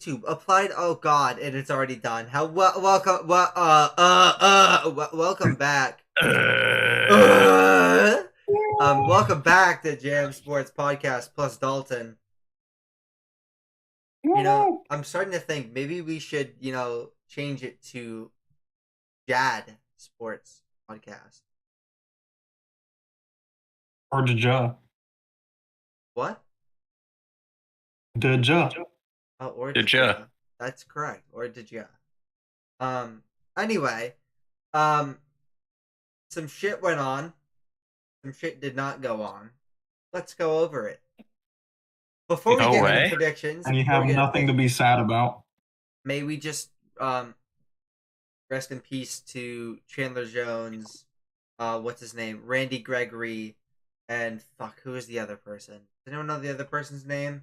YouTube applied. Oh God, and it's already done. Welcome back. Uh, welcome back to JAMSports podcast plus Dalton. I'm starting to think maybe we should, change it to JAD Sports podcast. Or Dja. What? Dja. Oh, or Dja. That's correct. Or Dja. Anyway, some shit went on. Some shit did not go on. Let's go over it. Before we get into predictions, and you have nothing to be sad about. May we just rest in peace to Chandler Jones, what's his name? Randy Gregory, and who is the other person? Does anyone know the other person's name?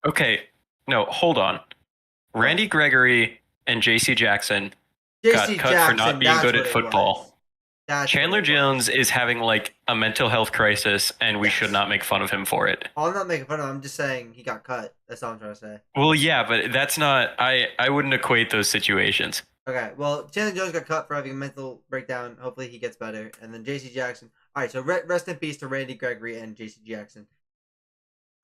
Okay, no, hold on. Randy Gregory and JC Jackson got cut for not being good at football. Chandler Jones is having like a mental health crisis, and we should not make fun of him for it. I'm not making fun of him. I'm just saying he got cut. That's all I'm trying to say. Well, yeah, but that's not. I wouldn't equate those situations. Okay, well, Chandler Jones got cut for having a mental breakdown. Hopefully, he gets better. And then JC Jackson. All right, so rest in peace to Randy Gregory and JC Jackson.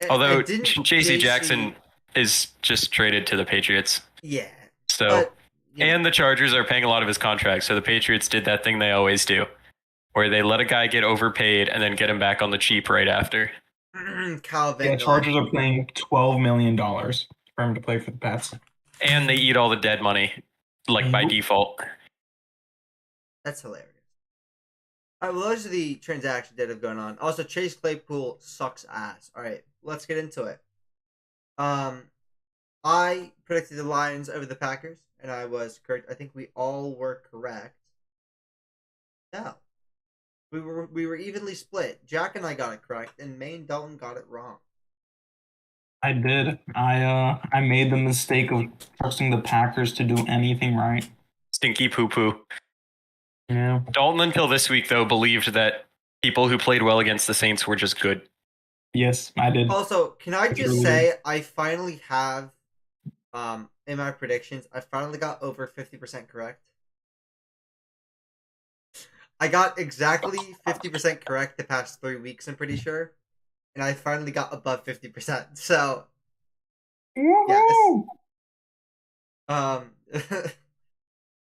Although JC Jackson is just traded to the Patriots. Yeah. So. And the Chargers are paying a lot of his contracts, so the Patriots did that thing they always do, where they let a guy get overpaid and then get him back on the cheap right after. The Chargers are paying $12 million for him to play for the Pats. And they eat all the dead money, by default. That's hilarious. All right, well, those are the transactions that have gone on. Also, Chase Claypool sucks ass. All right, let's get into it. I predicted the Lions over the Packers. And I was correct. I think we all were correct. No. We were evenly split. Jack and I got it correct, and May and Dalton got it wrong. I did. I made the mistake of trusting the Packers to do anything right. Stinky poo-poo. Yeah. Dalton, until this week, though, believed that people who played well against the Saints were just good. Yes, I did. Also, can I just say I finally have in my predictions, I finally got over 50% correct. I got exactly 50% correct the past 3 weeks, I'm pretty sure. And I finally got above 50%. So, yes.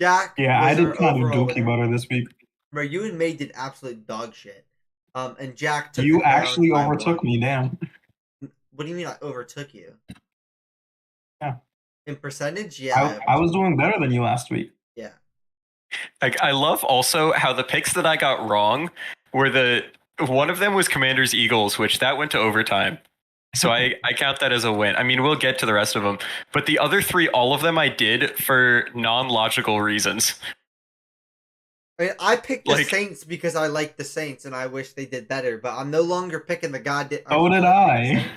Jack. Yeah, I did kind of dookie butter this week. Bro, you and May did absolute dog shit. And Jack took You actually overtook me, damn. What do you mean I overtook you? Yeah. In percentage, yeah. I was doing better than you last week. Yeah. I love also how the picks that I got wrong were one of them was Commanders Eagles, which that went to overtime. So I count that as a win. I mean, we'll get to the rest of them. But the other three, all of them I did for non-logical reasons. I picked the Saints because I like the Saints and I wish they did better. But I'm no longer picking the goddamn... So did I.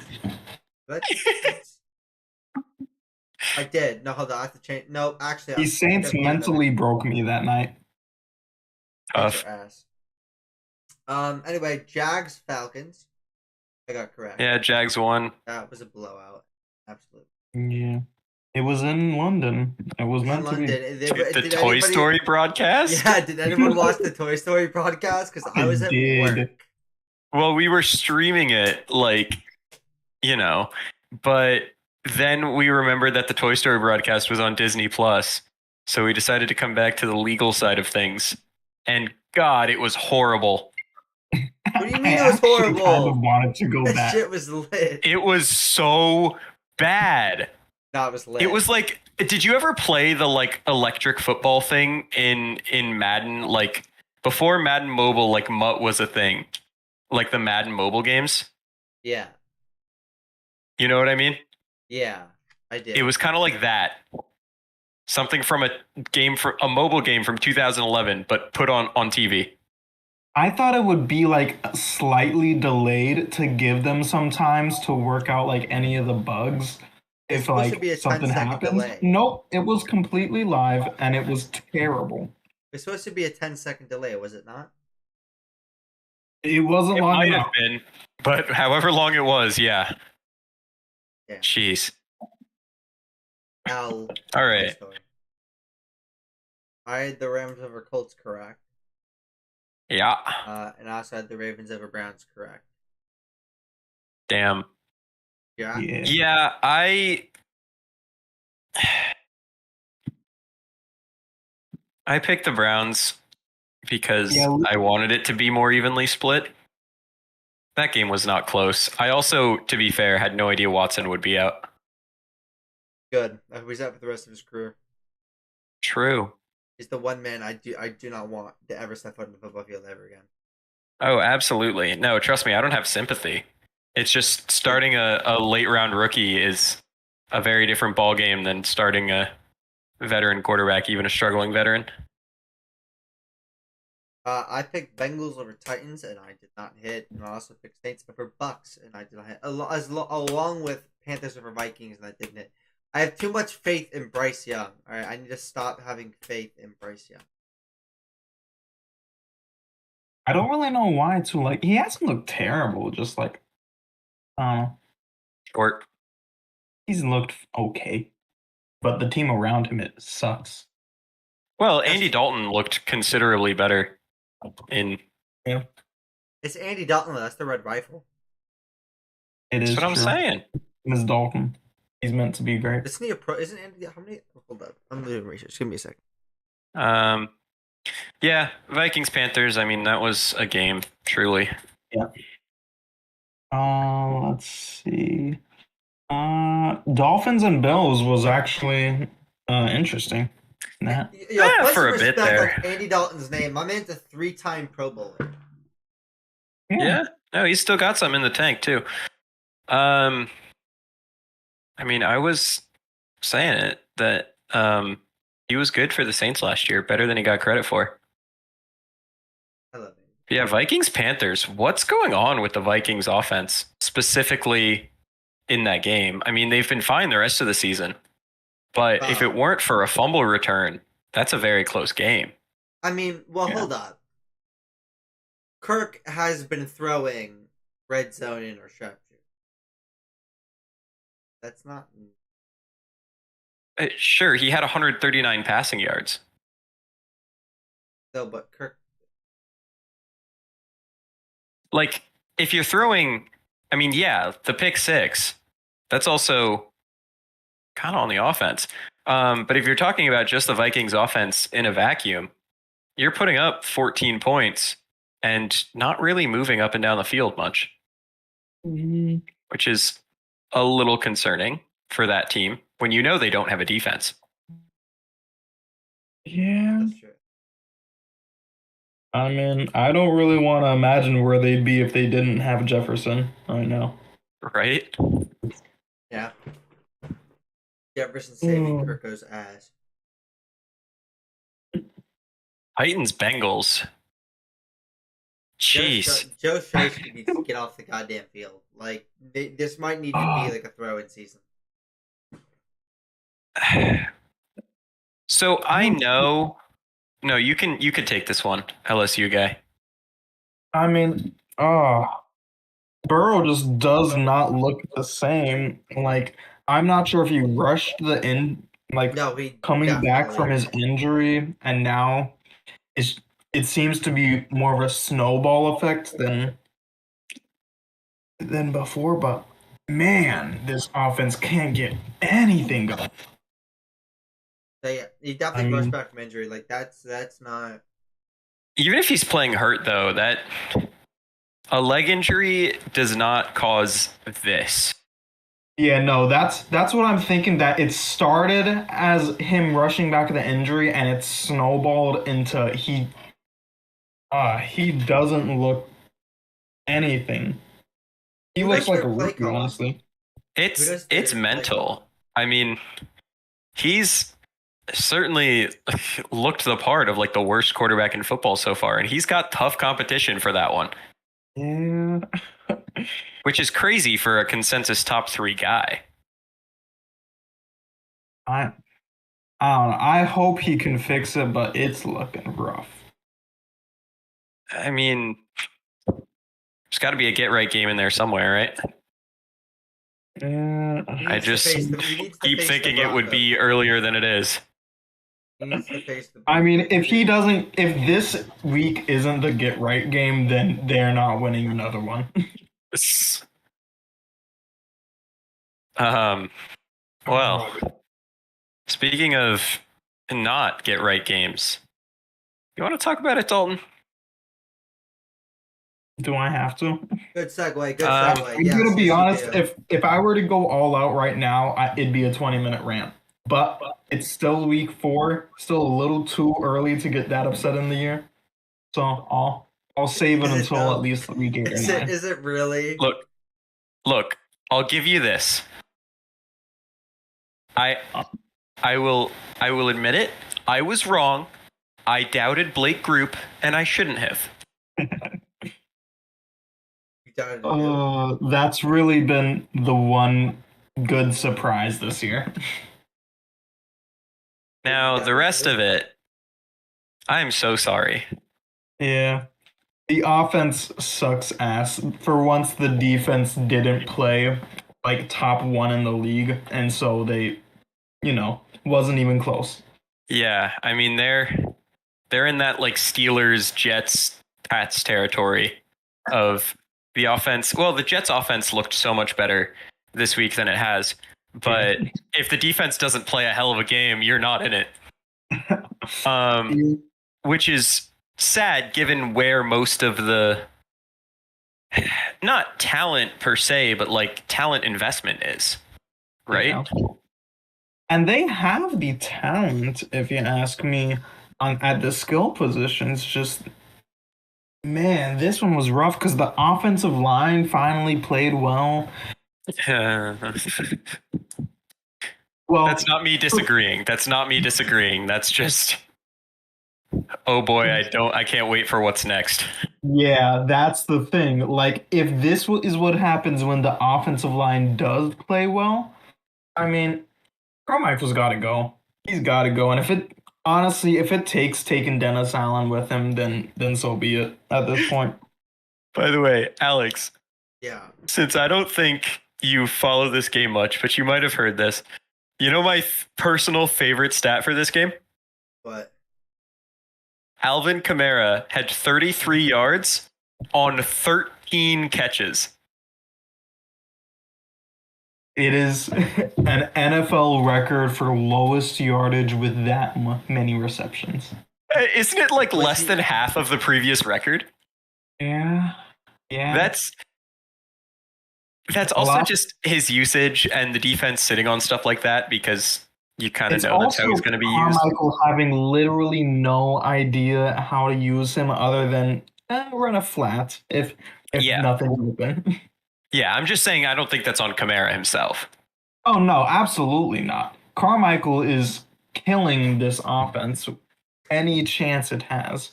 I did. No, hold on. I have to change. No, actually. The Saints mentally broke me that night. Tough. Anyway, Jags, Falcons. I got correct. Yeah, Jags won. That was a blowout. Absolutely. Yeah. It was in London. It was meant to be. The Toy Story broadcast? Yeah, did anyone watch the Toy Story broadcast? Because I was at work. Well, we were streaming it, but... Then we remembered that the Toy Story broadcast was on Disney Plus, so we decided to come back to the legal side of things. And God, it was horrible. What do you mean it was horrible? I kind of wanted to go back. That shit was lit. It was so bad. No, it was lit. It was like, did you ever play the electric football thing in Madden? Like before Madden Mobile, MUT was a thing, like the Madden mobile games. Yeah. You know what I mean? Yeah, I did. It was kind of like that. Something from a mobile game from 2011, but put on TV. I thought it would be slightly delayed to give them some times to work out any of the bugs. It's supposed to be a something happens. Delay. Nope, it was completely live and it was terrible. It's supposed to be a 10-second delay, was it not? It wasn't long enough. It might have been, but however long it was, yeah. Yeah. Jeez. L. All right. I had the Rams over Colts correct. Yeah. And I also had the Ravens over Browns correct. Damn. Yeah. Yeah, I picked the Browns because I wanted it to be more evenly split. That game was not close. I also, to be fair, had no idea Watson would be out. Good. I hope he's out for the rest of his career. True. He's the one man I do not want to ever step foot in the football field ever again. Oh, absolutely. No, trust me, I don't have sympathy. It's just starting a late round rookie is a very different ball game than starting a veteran quarterback, even a struggling veteran. I picked Bengals over Titans, and I did not hit. And I also picked Saints over Bucks, and I did not hit. Along with Panthers over Vikings, and I didn't hit. I have too much faith in Bryce Young. All right, I need to stop having faith in Bryce Young. I don't really know why too. Like he hasn't looked terrible. Just like, Short. he's looked okay, but the team around him, it sucks. Well, Andy Dalton looked considerably better in. Yeah, it's Andy Dalton. That's the Red Rifle. it is. That's what I'm saying. Miss Dalton, he's meant to be great. Isn't he a pro? Isn't Andy? How many? Hold up, I'm doing research. Give me a second. Yeah, Vikings Panthers. I mean, that was a game, truly. Yeah. Let's see. Dolphins and Bills was actually interesting. Yeah, for a bit there. Andy Dalton's name. My man's a 3-time Pro Bowler. Yeah. No, he's still got some in the tank too. I mean, I was saying it that he was good for the Saints last year, better than he got credit for. I love it. Yeah, Vikings Panthers. What's going on with the Vikings offense specifically in that game? I mean, they've been fine the rest of the season, but if it weren't for a fumble return, that's a very close game. I mean, hold up. Kirk has been throwing red zone interceptions. That's not. Sure, he had 139 passing yards. No, but Kirk. Like, if you're throwing, I mean, yeah, the pick six, that's also kind of on the offense. But if you're talking about just the Vikings offense in a vacuum, you're putting up 14 points and not really moving up and down the field much, which is a little concerning for that team when you know they don't have a defense. Yeah. That's true. I mean, I don't really want to imagine where they'd be if they didn't have Jefferson right now. Right? Yeah. Jefferson saving Kirko's ass. Titans Bengals. Jeez. Joe Shiesty needs to get off the goddamn field. Like, this might need to be like a throw-in season. So I know. No, you can take this one, LSU guy. I mean, Burrow just does not look the same. Like, I'm not sure if he rushed coming back from his injury, and now it seems to be more of a snowball effect than before. But man, this offense can't get anything going. So yeah, he definitely rushed back from injury. Like that's not. Even if he's playing hurt, though, that a leg injury does not cause this. Yeah, no, that's what I'm thinking. That it started as him rushing back to the injury, and it snowballed into he doesn't look anything. He looks like a rookie, honestly. It's mental. I mean, he's certainly looked the part of like the worst quarterback in football so far, and he's got tough competition for that one. Yeah. Which is crazy for a consensus top 3 guy. I don't know. I hope he can fix it, but it's looking rough. I mean, there's got to be a get right game in there somewhere, right? I just He needs to keep face thinking the it would Broncos. be earlier than it is. He needs to face the I Broncos. mean, if this week isn't the get right game, then they're not winning another one. Well, speaking of not get right games, you want to talk about it, Dalton? Do I have to? Good segue. Good Uh, segue. I'm Yes, gonna be yes, you honest. do. If I were to go all out right now, it'd be a 20-minute rant. But it's still week 4, still a little too early to get that upset in the year. So I'll save it Is it until though? at least week 8 or 9. Is it really? Look, I'll give you this. I will admit it. I was wrong. I doubted Blake Group, and I shouldn't have. You doubted it. That's really been the one good surprise this year. Now, the rest of it, I'm so sorry. Yeah. The offense sucks ass. For once, the defense didn't play like top 1 in the league, and so they, wasn't even close. Yeah, I mean they're in that like Steelers, Jets, Pats territory of the offense. Well, the Jets offense looked so much better this week than it has. But if the defense doesn't play a hell of a game, you're not in it. Which is sad given where most of the not talent per se, but like talent investment is. Right? Yeah. And they have the talent, if you ask me, at the skill positions. Just, man, this one was rough because the offensive line finally played well. Well, that's not me disagreeing. That's just, oh boy, I can't wait for what's next. Yeah, that's the thing. Like, if this is what happens when the offensive line does play well, I mean, Carmichael's got to go. He's got to go. And if it takes taking Dennis Allen with him, then so be it at this point. By the way, Alex. Yeah. Since I don't think you follow this game much, but you might have heard this. You know my personal favorite stat for this game? What? Alvin Kamara had 33 yards on 13 catches. It is an NFL record for lowest yardage with that many receptions. Isn't it like less than half of the previous record? Yeah. That's also just his usage and the defense sitting on stuff like that because you kind of know that's how he's going to be used. Carmichael having literally no idea how to use him other than run a flat if nothing open. Yeah, I'm just saying I don't think that's on Kamara himself. Oh, no, absolutely not. Carmichael is killing this offense any chance it has.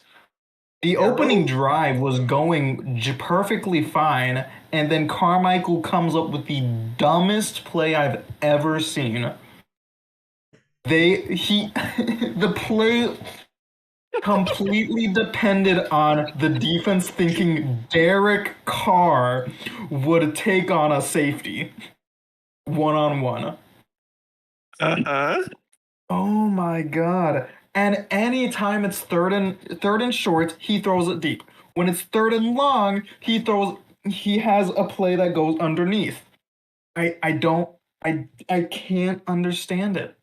The opening drive was going perfectly fine, and then Carmichael comes up with the dumbest play I've ever seen. The play completely depended on the defense thinking Derek Carr would take on a safety one-on-one. Oh my god. And anytime it's third and short, he throws it deep. When it's third and long, he has a play that goes underneath. I can't understand it.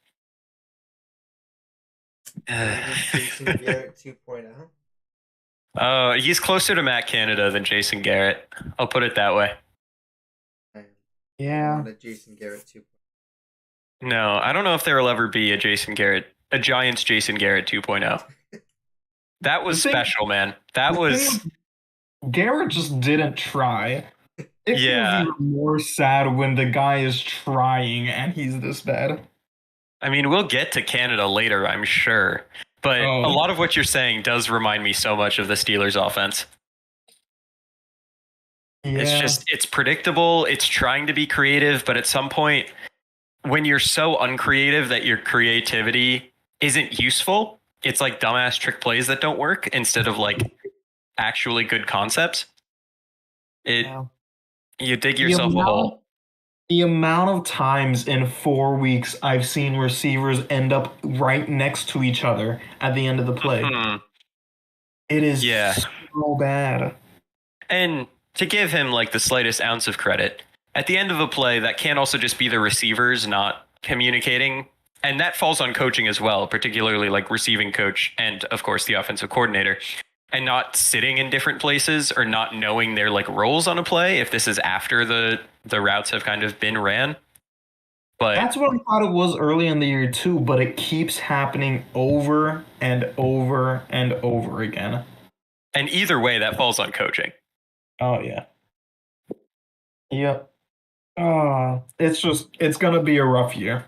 Jason Garrett 2.0. He's closer to Matt Canada than Jason Garrett. I'll put it that way. Yeah. Jason Garrett 2.0. No, I don't know if there will ever be a Giants Jason Garrett 2.0. That was special, man. That was... Garrett just didn't try. It feels even more sad when the guy is trying and he's this bad. I mean, we'll get to Canada later, I'm sure. But a lot of what you're saying does remind me so much of the Steelers offense. Yeah. It's predictable. It's trying to be creative. But at some point, when you're so uncreative that your creativity isn't useful, it's like dumbass trick plays that don't work instead of like actually good concepts. You dig yourself a hole. The amount of times in 4 weeks I've seen receivers end up right next to each other at the end of the play. It is so bad. And to give him like the slightest ounce of credit, at the end of a play, that can also just be the receivers not communicating. And that falls on coaching as well, particularly like receiving coach and, of course, the offensive coordinator. And not sitting in different places or not knowing their like roles on a play if this is after the routes have kind of been ran. But that's what I thought it was early in the year too, but it keeps happening over and over and over again. And either way, that falls on coaching. Oh yeah. Yep. It's gonna be a rough year.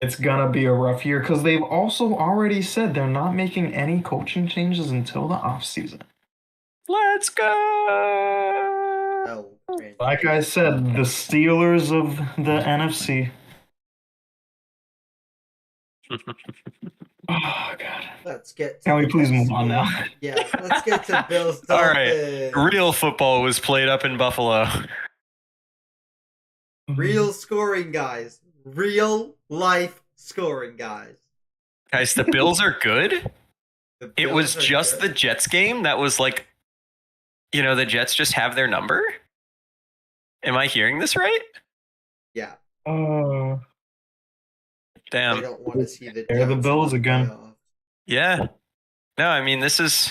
It's gonna be a rough year because they've also already said they're not making any coaching changes until the offseason. Let's go. Oh, like I said, the Steelers of the NFC. Oh god. Let's get. Can we please move on now? Yeah, let's get to Bills. All Dolphins. right, real football was played up in Buffalo. Real scoring, guys. Real life scoring, guys. Guys, the Bills are good. It was Bills are just good. the Jets game that was like, the Jets just have their number. Am I hearing this right? Yeah. Oh. I Damn. don't want to see the. They're the Jets Bills in the again. playoffs. Yeah. No, I mean, this is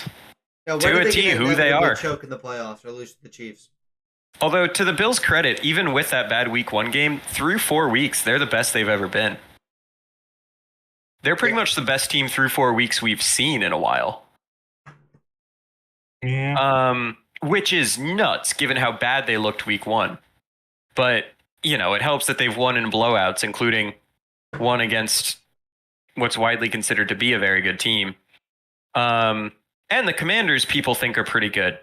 No, to a T who they are. Choke in the playoffs or lose to the Chiefs. Although, to the Bills' credit, even with that bad week 1 game, through 4 weeks, they're the best they've ever been. They're pretty much the best team through 4 weeks we've seen in a while. Yeah. Which is nuts, given how bad they looked week 1. But, it helps that they've won in blowouts, including one against what's widely considered to be a very good team. And the Commanders, people think are pretty good.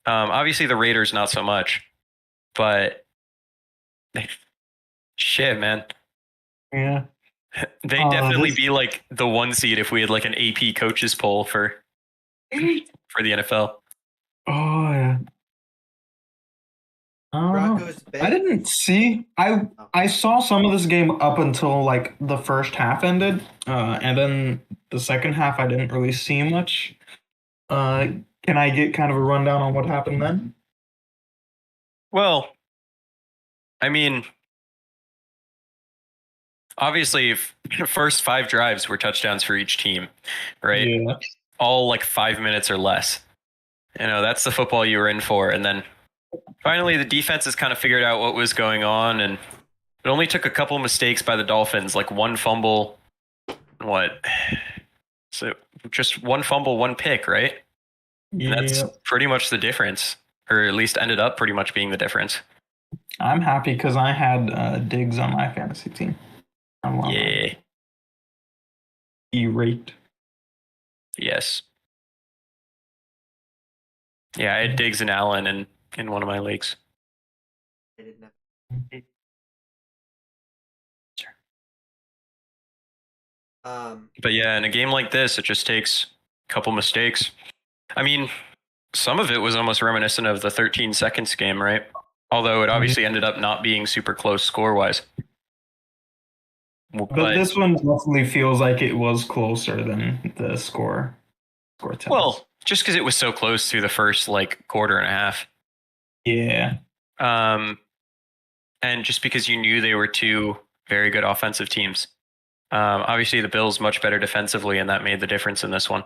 Obviously, the Raiders, not so much. But, shit, man. Yeah. They'd definitely be like the 1 seed if we had like an AP coaches poll for the NFL. Oh yeah. Broncos. I didn't see. I saw some of this game up until like the first half ended, and then the second half I didn't really see much. Can I get kind of a rundown on what happened then? Well, I mean, obviously, first 5 drives were touchdowns for each team, right? Yeah. All like 5 minutes or less. That's the football you were in for. And then finally, the defense has kind of figured out what was going on. And it only took a couple mistakes by the Dolphins, like 1 fumble. So just 1 fumble, 1 pick, right? Yeah. And that's pretty much the difference, or at least ended up pretty much being the difference. I'm happy because I had Diggs on my fantasy team. Yeah. E-rate. Yes. Yeah, I had Diggs and Allen in one of my leagues. I didn't have. But yeah, in a game like this, it just takes a couple mistakes. I mean, some of it was almost reminiscent of the 13 seconds game, right? Although it obviously ended up not being super close score-wise. But this one definitely feels like it was closer than the score tells. Well, just because it was so close through the first like quarter and a half. Yeah. And just because you knew they were 2 very good offensive teams. Obviously, the Bills much better defensively, and that made the difference in this one.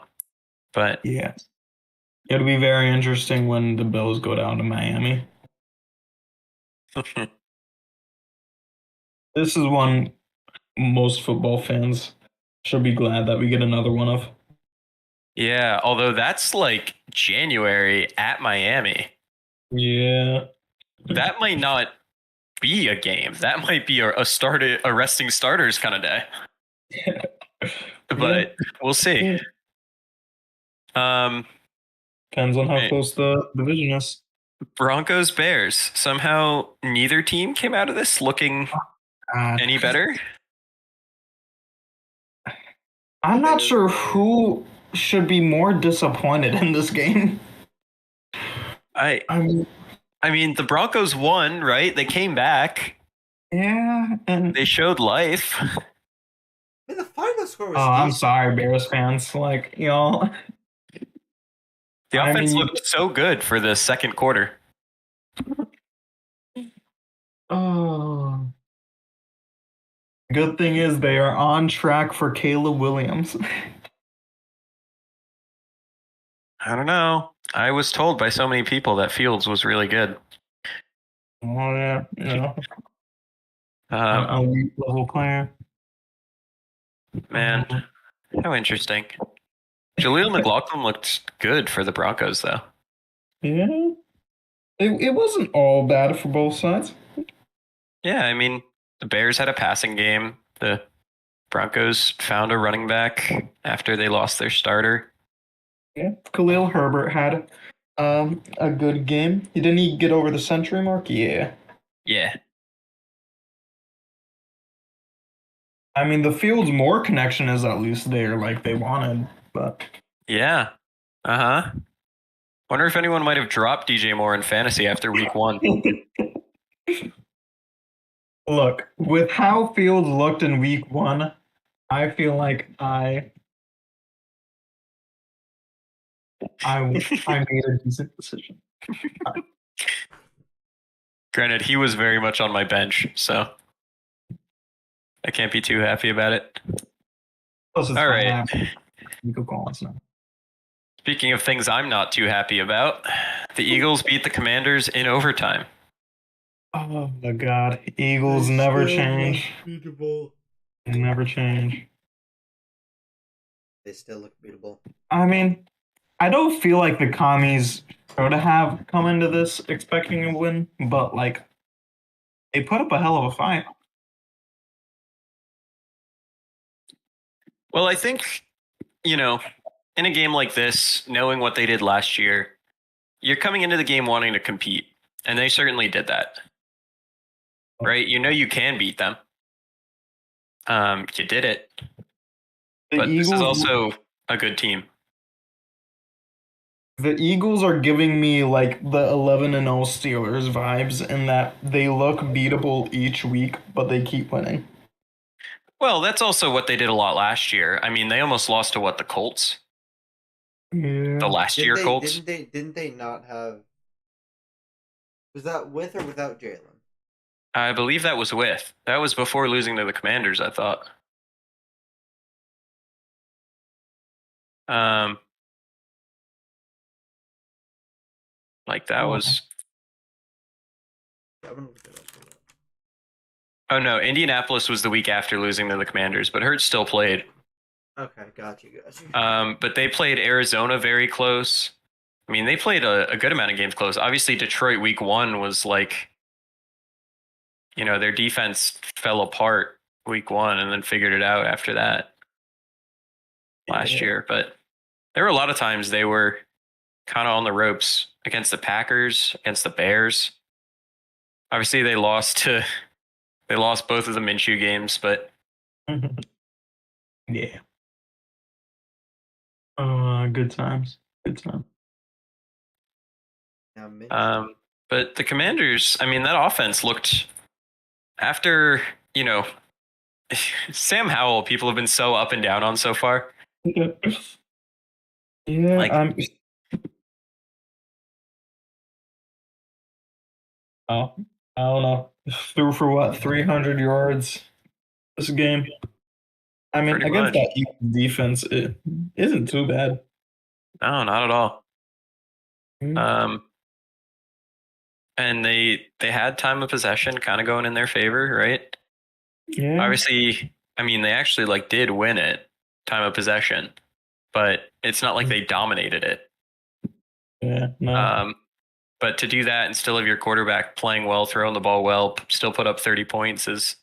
But yeah, it'll be very interesting when the Bills go down to Miami. This is one most football fans should be glad that we get another one of. Yeah, although that's like January at Miami. Yeah. That might not be a game. That might be a resting starters kind of day. Yeah. But we'll see. Depends on how close the division is. Broncos, Bears. Somehow neither team came out of this looking any better. I'm not sure who should be more disappointed in this game. I I mean, the Broncos won, right? They came back. Yeah, and They showed life. I mean, the final score was I'm decent. sorry, Bears fans. Like, y'all. The I offense mean, looked so good for the second quarter. oh. Good thing is they are on track for Caleb Williams. I don't know. I was told by so many people that Fields was really good. Oh yeah, Um, elite level player. man, how interesting. Jaleel McLaughlin looked good for the Broncos, though. Yeah, it wasn't all bad for both sides. Yeah, I mean, the Bears had a passing game. The Broncos found a running back after they lost their starter. Yeah, Khalil Herbert had a good game. Didn't he get over the century mark? Yeah. Yeah. I mean, the Fields Moore connection is at least there, like they wanted, but Yeah. Uh-huh. Wonder if anyone might have dropped DJ Moore in fantasy after week 1. look, with how Fields looked in week 1, I feel like I made a decent decision. Granted, he was very much on my bench, so I can't be too happy about it. Plus, it's All fine. right. Nico Collins now. Speaking of things I'm not too happy about, the Eagles beat the Commanders in overtime. Oh my God, Eagles never change. Beatable. Never change. They still look beatable. I mean, I don't feel like the commies should have come into this expecting a win, but like they put up a hell of a fight. Well, I think, in a game like this, knowing what they did last year, you're coming into the game wanting to compete, and they certainly did that. Right? You know you can beat them. You did it. But this is also a good team. The Eagles are giving me like the 11-0 Steelers vibes in that they look beatable each week, but they keep winning. Well, that's also what they did a lot last year. I mean, they almost lost to the Colts? Yeah. The last year Colts? Didn't they not have? Was that with or without Jalen? I believe that was with. That was before losing to the Commanders, I thought. Like that was. I'm gonna look it up. Oh no, Indianapolis was the week after losing to the Commanders, but Hurts still played. Okay, got you. But they played Arizona very close. I mean, they played a good amount of games close. Obviously, Detroit week 1 was like, their defense fell apart week 1 and then figured it out after that last year. But there were a lot of times they were kind of on the ropes against the Packers, against the Bears. Obviously, they lost both of the Minshew games, but yeah. Good times. Good time. But the Commanders, I mean, that offense looked after, Sam Howell, people have been so up and down on so far. Yeah. Like, I don't know. Threw for what, 300 yards this game? I mean, pretty against much. that Eagles defense, it isn't too bad. No, not at all. And they had time of possession kind of going in their favor, right? Yeah. Obviously, I mean, they actually did win it, time of possession, but it's not like they dominated it. Yeah. No. But to do that and still have your quarterback playing well, throwing the ball well, still put up 30 points is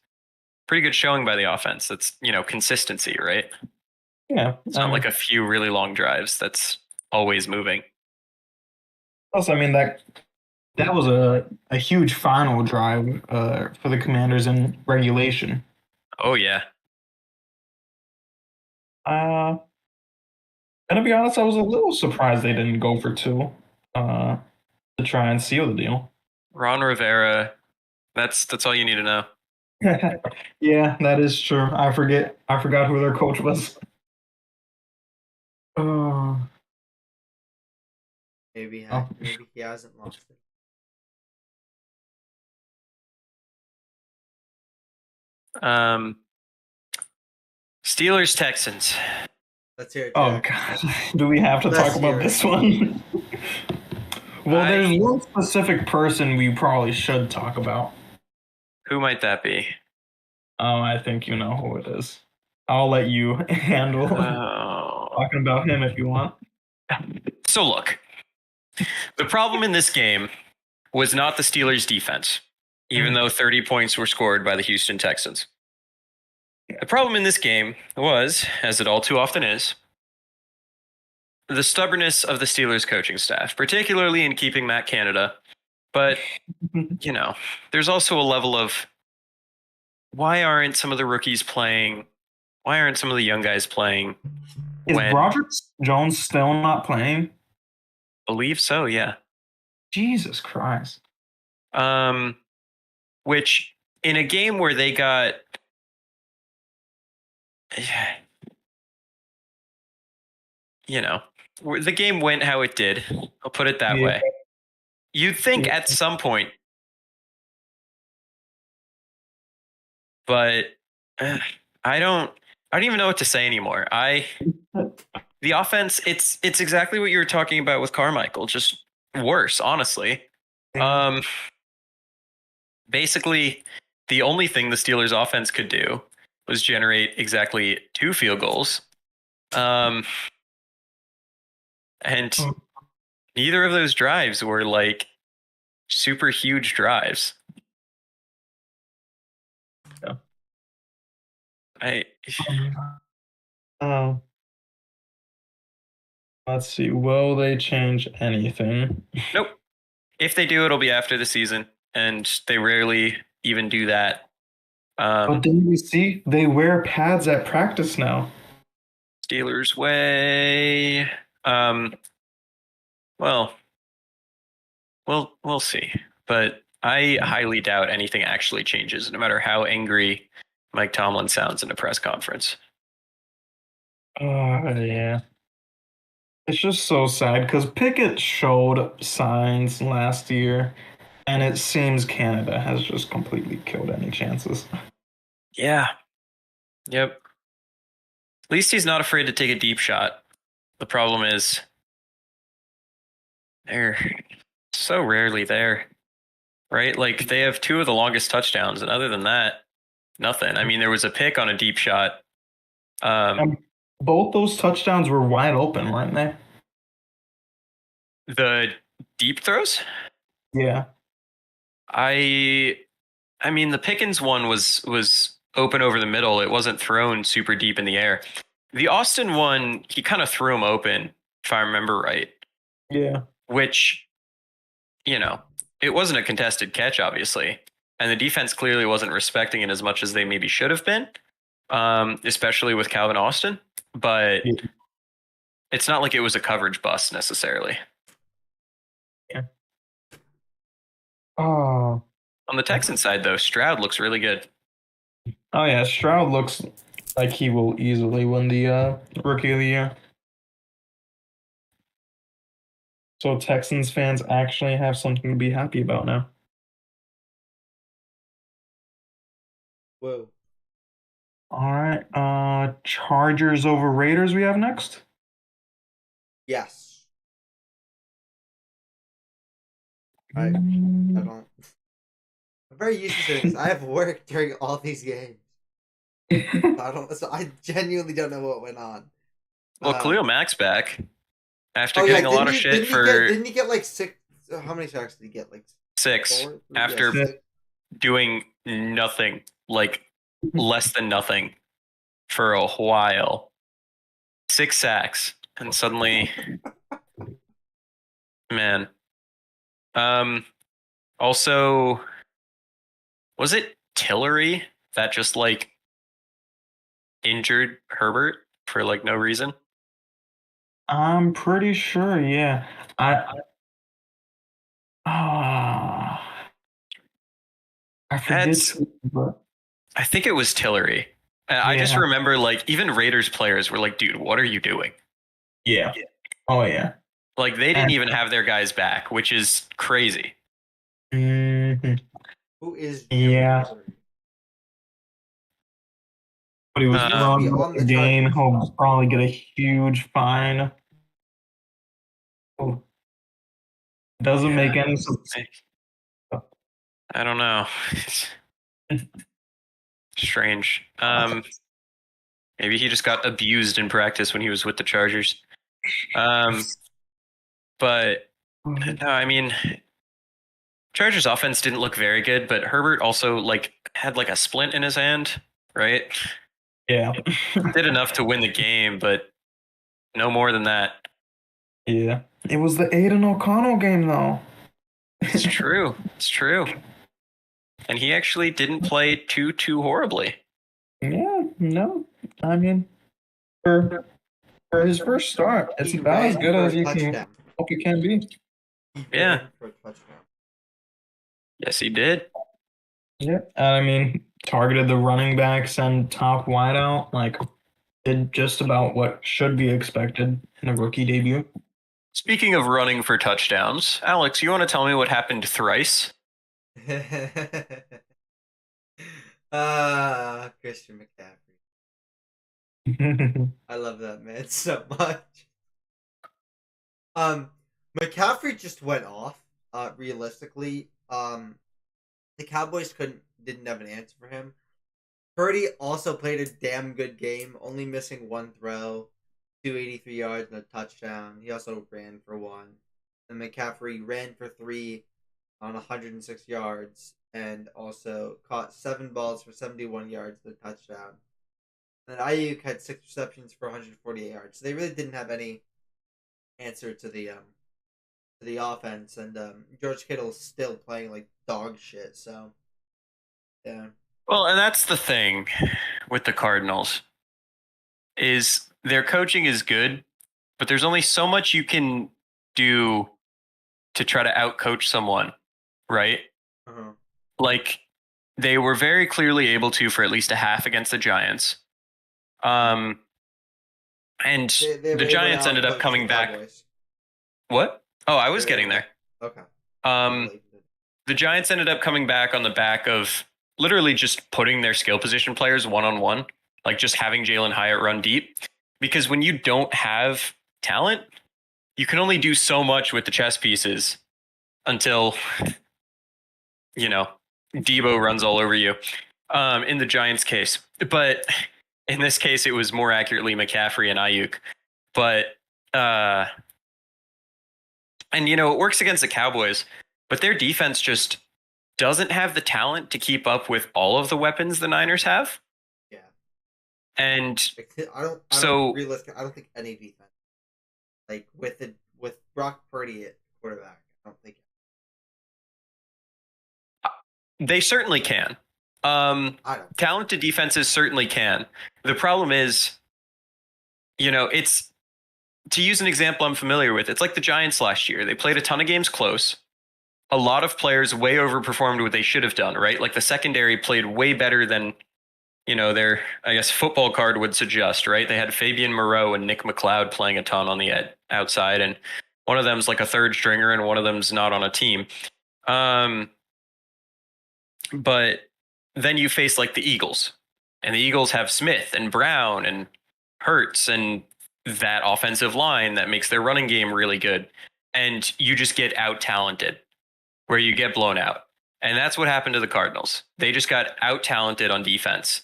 pretty good showing by the offense. That's, consistency, right? Yeah. It's not like a few really long drives. That's always moving. Plus, I mean, that was a huge final drive for the Commanders in regulation. Oh, yeah. And to be honest, I was a little surprised they didn't go for 2 to try and seal the deal. Ron Rivera. That's all you need to know. Yeah, that is true. I forgot who their coach was. Oh, Maybe oh. maybe he hasn't lost it. Steelers Texans. Let's hear it, Oh Jack. God, do we have to Let's talk hear about it. this one? Well, there's I- one specific person we probably should talk about. Who might that be? Oh, I think you know who it is. I'll let you handle talking about him if you want. So look, the problem in this game was not the Steelers' defense, even though 30 points were scored by the Houston Texans. The problem in this game was, as it all too often is, the stubbornness of the Steelers coaching staff, particularly in keeping Matt Canada. But, you know, there's also a level of why aren't some of the rookies playing? Why aren't some of the young guys playing? Is When Broderick Jones still not playing? believe so, yeah. Jesus Christ. Which in a game where they got you know, the game went how it did. I'll put it that way. You'd think at some point, but I don't even know what to say anymore. The offense, it's exactly what you were talking about with Carmichael, just worse, honestly. Basically, the only thing the Steelers offense could do was generate exactly 2 field goals. And neither of those drives were like super huge drives. Oh. Let's see. Will they change anything? Nope. If they do, it'll be after the season, and they rarely even do that. But then we see they wear pads at practice now. Steelers way. Well, we'll see. But I highly doubt anything actually changes, no matter how angry Mike Tomlin sounds in a press conference. Yeah. It's just so sad because Pickett showed signs last year, and it seems Canada has just completely killed any chances. Yeah. Yep. At least he's not afraid to take a deep shot. The problem is they're so rarely there, right? Like they have 2 of the longest touchdowns, and other than that, nothing. I mean, there was a pick on a deep shot. Both those touchdowns were wide open, weren't they? The deep throws? Yeah. I mean, the Pickens one was open over the middle. It wasn't thrown super deep in the air. The Austin one, he kind of threw him open, if I remember right. Yeah. Which, you know, it wasn't a contested catch, obviously. And the defense clearly wasn't respecting it as much as they maybe should have been, especially with Calvin Austin. But it's not like it was a coverage bust necessarily. Yeah. Oh. On the Texan side, though, Stroud looks really good. Oh, yeah. Stroud looks like he will easily win the Rookie of the Year. So Texans fans actually have something to be happy about now. Whoa. All right. Chargers over Raiders we have next? Yes. I don't. I'm very used to doing this. I have work during all these games. So I genuinely don't know what went on. Well, Khalil Mack's back after getting a lot of shit didn't he get like 6? How many sacks did he get? Like 6 4? after 6. doing nothing, like less than nothing for a while. 6 sacks, and suddenly, man. Also, was it Tillery that just like injured Herbert for like no reason? I'm pretty sure, yeah. I forget. That's- But I think it was Tillery. I just Yeah. remember like even Raiders players were like, dude, what are you doing? yeah. Oh yeah. Like they didn't even have their guys back, which is crazy. Mhm. Who is Yeah. Tillery? But he was Uh, He used to be from on the the game. Chargers. He'll probably get a huge fine. Oh, doesn't make any sense. I don't know. Strange. Maybe he just got abused in practice when he was with the Chargers. But no, I mean, Chargers offense didn't look very good, but Herbert also like had like a splint in his hand, right? Yeah. Did enough to win the game, but no more than that. Yeah. It was the Aiden O'Connell game though. It's true. It's true. And he actually didn't play too horribly. Yeah, no. I mean, for his first start, it's He about as ran good for as a you can touchdown. hope it can be. He Yeah. ran for a touchdown. Yes, he did. Yeah. And I mean, targeted the running backs and top wideout, like did just about what should be expected in a rookie debut. Speaking of running for touchdowns, Alex, you want to tell me what happened thrice? Christian McCaffrey. I love that man so much. McCaffrey just went off. Realistically, the Cowboys didn't have an answer for him. Purdy also played a damn good game, only missing one throw, 283 yards and a touchdown. He also ran for one. And McCaffrey ran for 3 on 106 yards and also caught 7 balls for 71 yards and a touchdown. And then Ayuk had 6 receptions for 148 yards. So they really didn't have any answer to the offense, and George Kittle's still playing like dog shit. So yeah. Well, and that's the thing with the Cardinals is their coaching is good, but there's only so much you can do to try to outcoach someone, right? Uh-huh. Like they were very clearly able to for at least a half against the Giants. And They were the able Giants to ended up outcoach coming the back. Cowboys. What? Oh, I was They were getting able there. to- Okay. The Giants ended up coming back on the back of literally just putting their skill position players one on one, like just having Jalen Hyatt run deep. Because when you don't have talent, you can only do so much with the chess pieces until, you know, Debo runs all over you. In the Giants case. But in this case, it was more accurately McCaffrey and Ayuk. But, and, you know, it works against the Cowboys, but their defense just doesn't have the talent to keep up with all of the weapons the Niners have. Yeah. And I don't think any defense, like with Brock Purdy at quarterback, I don't think. they certainly can. I don't. Talented defenses certainly can. The problem is, you know, it's to use an example I'm familiar with. It's like the Giants last year. They played a ton of games close. A lot of players way overperformed what they should have done, right? Like the secondary played way better than, you know, their, I guess, football card would suggest, right? They had Fabian Moreau and Nick McLeod playing a ton on the outside, and one of them's like a third stringer and one of them's not on a team. But then you face like the Eagles, and the Eagles have Smith and Brown and Hurts and that offensive line that makes their running game really good. And you just get out talented where you get blown out. And that's what happened to the Cardinals. They just got out talented on defense.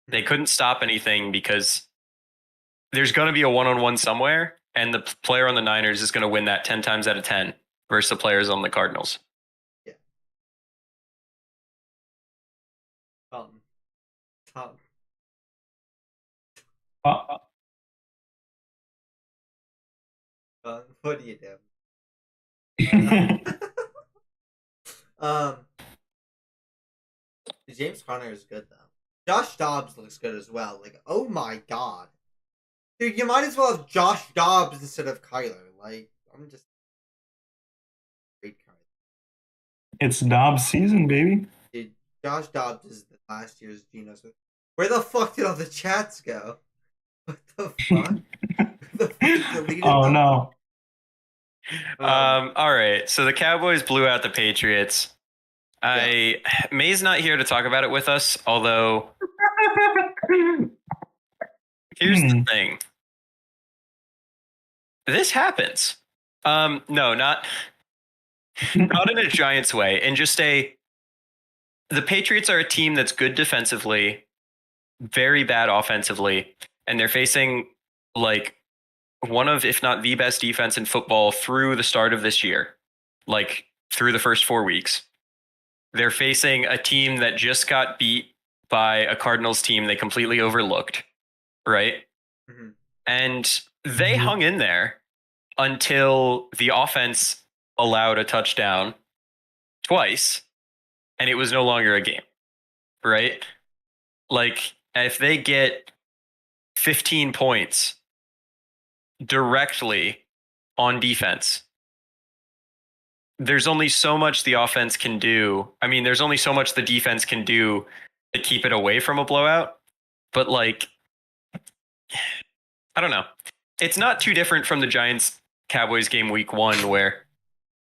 They couldn't stop anything because there's going to be a one-on-one somewhere, and the player on the Niners is going to win that 10 times out of 10 versus the players on the Cardinals. Yeah. Tom. What do you do? James Conner is good though. Josh Dobbs looks good as well. Like, oh my god, dude, you might as well have Josh Dobbs instead of Kyler. Like, I'm just great card. It's Dobbs season, baby. Dude, Josh Dobbs is the last year's Geno Smith. Where the fuck did all the chats go? What the fuck? The fuck deleted Oh them? no. All right. So the Cowboys blew out the Patriots. May's not here to talk about it with us, although here's the thing. This happens. No, not in a Giants way. And just the Patriots are a team that's good defensively, very bad offensively, and they're facing like one of, if not the best defense in football through the start of this year, like through the first 4 weeks. They're facing a team that just got beat by a Cardinals team they completely overlooked, right? Mm-hmm. And they hung in there until the offense allowed a touchdown twice, and it was no longer a game, right? Like, if they get 15 points directly on defense, there's only so much the offense can do. I mean, there's only so much the defense can do to keep it away from a blowout. But, like, I don't know. It's not too different from the Giants-Cowboys game week 1, where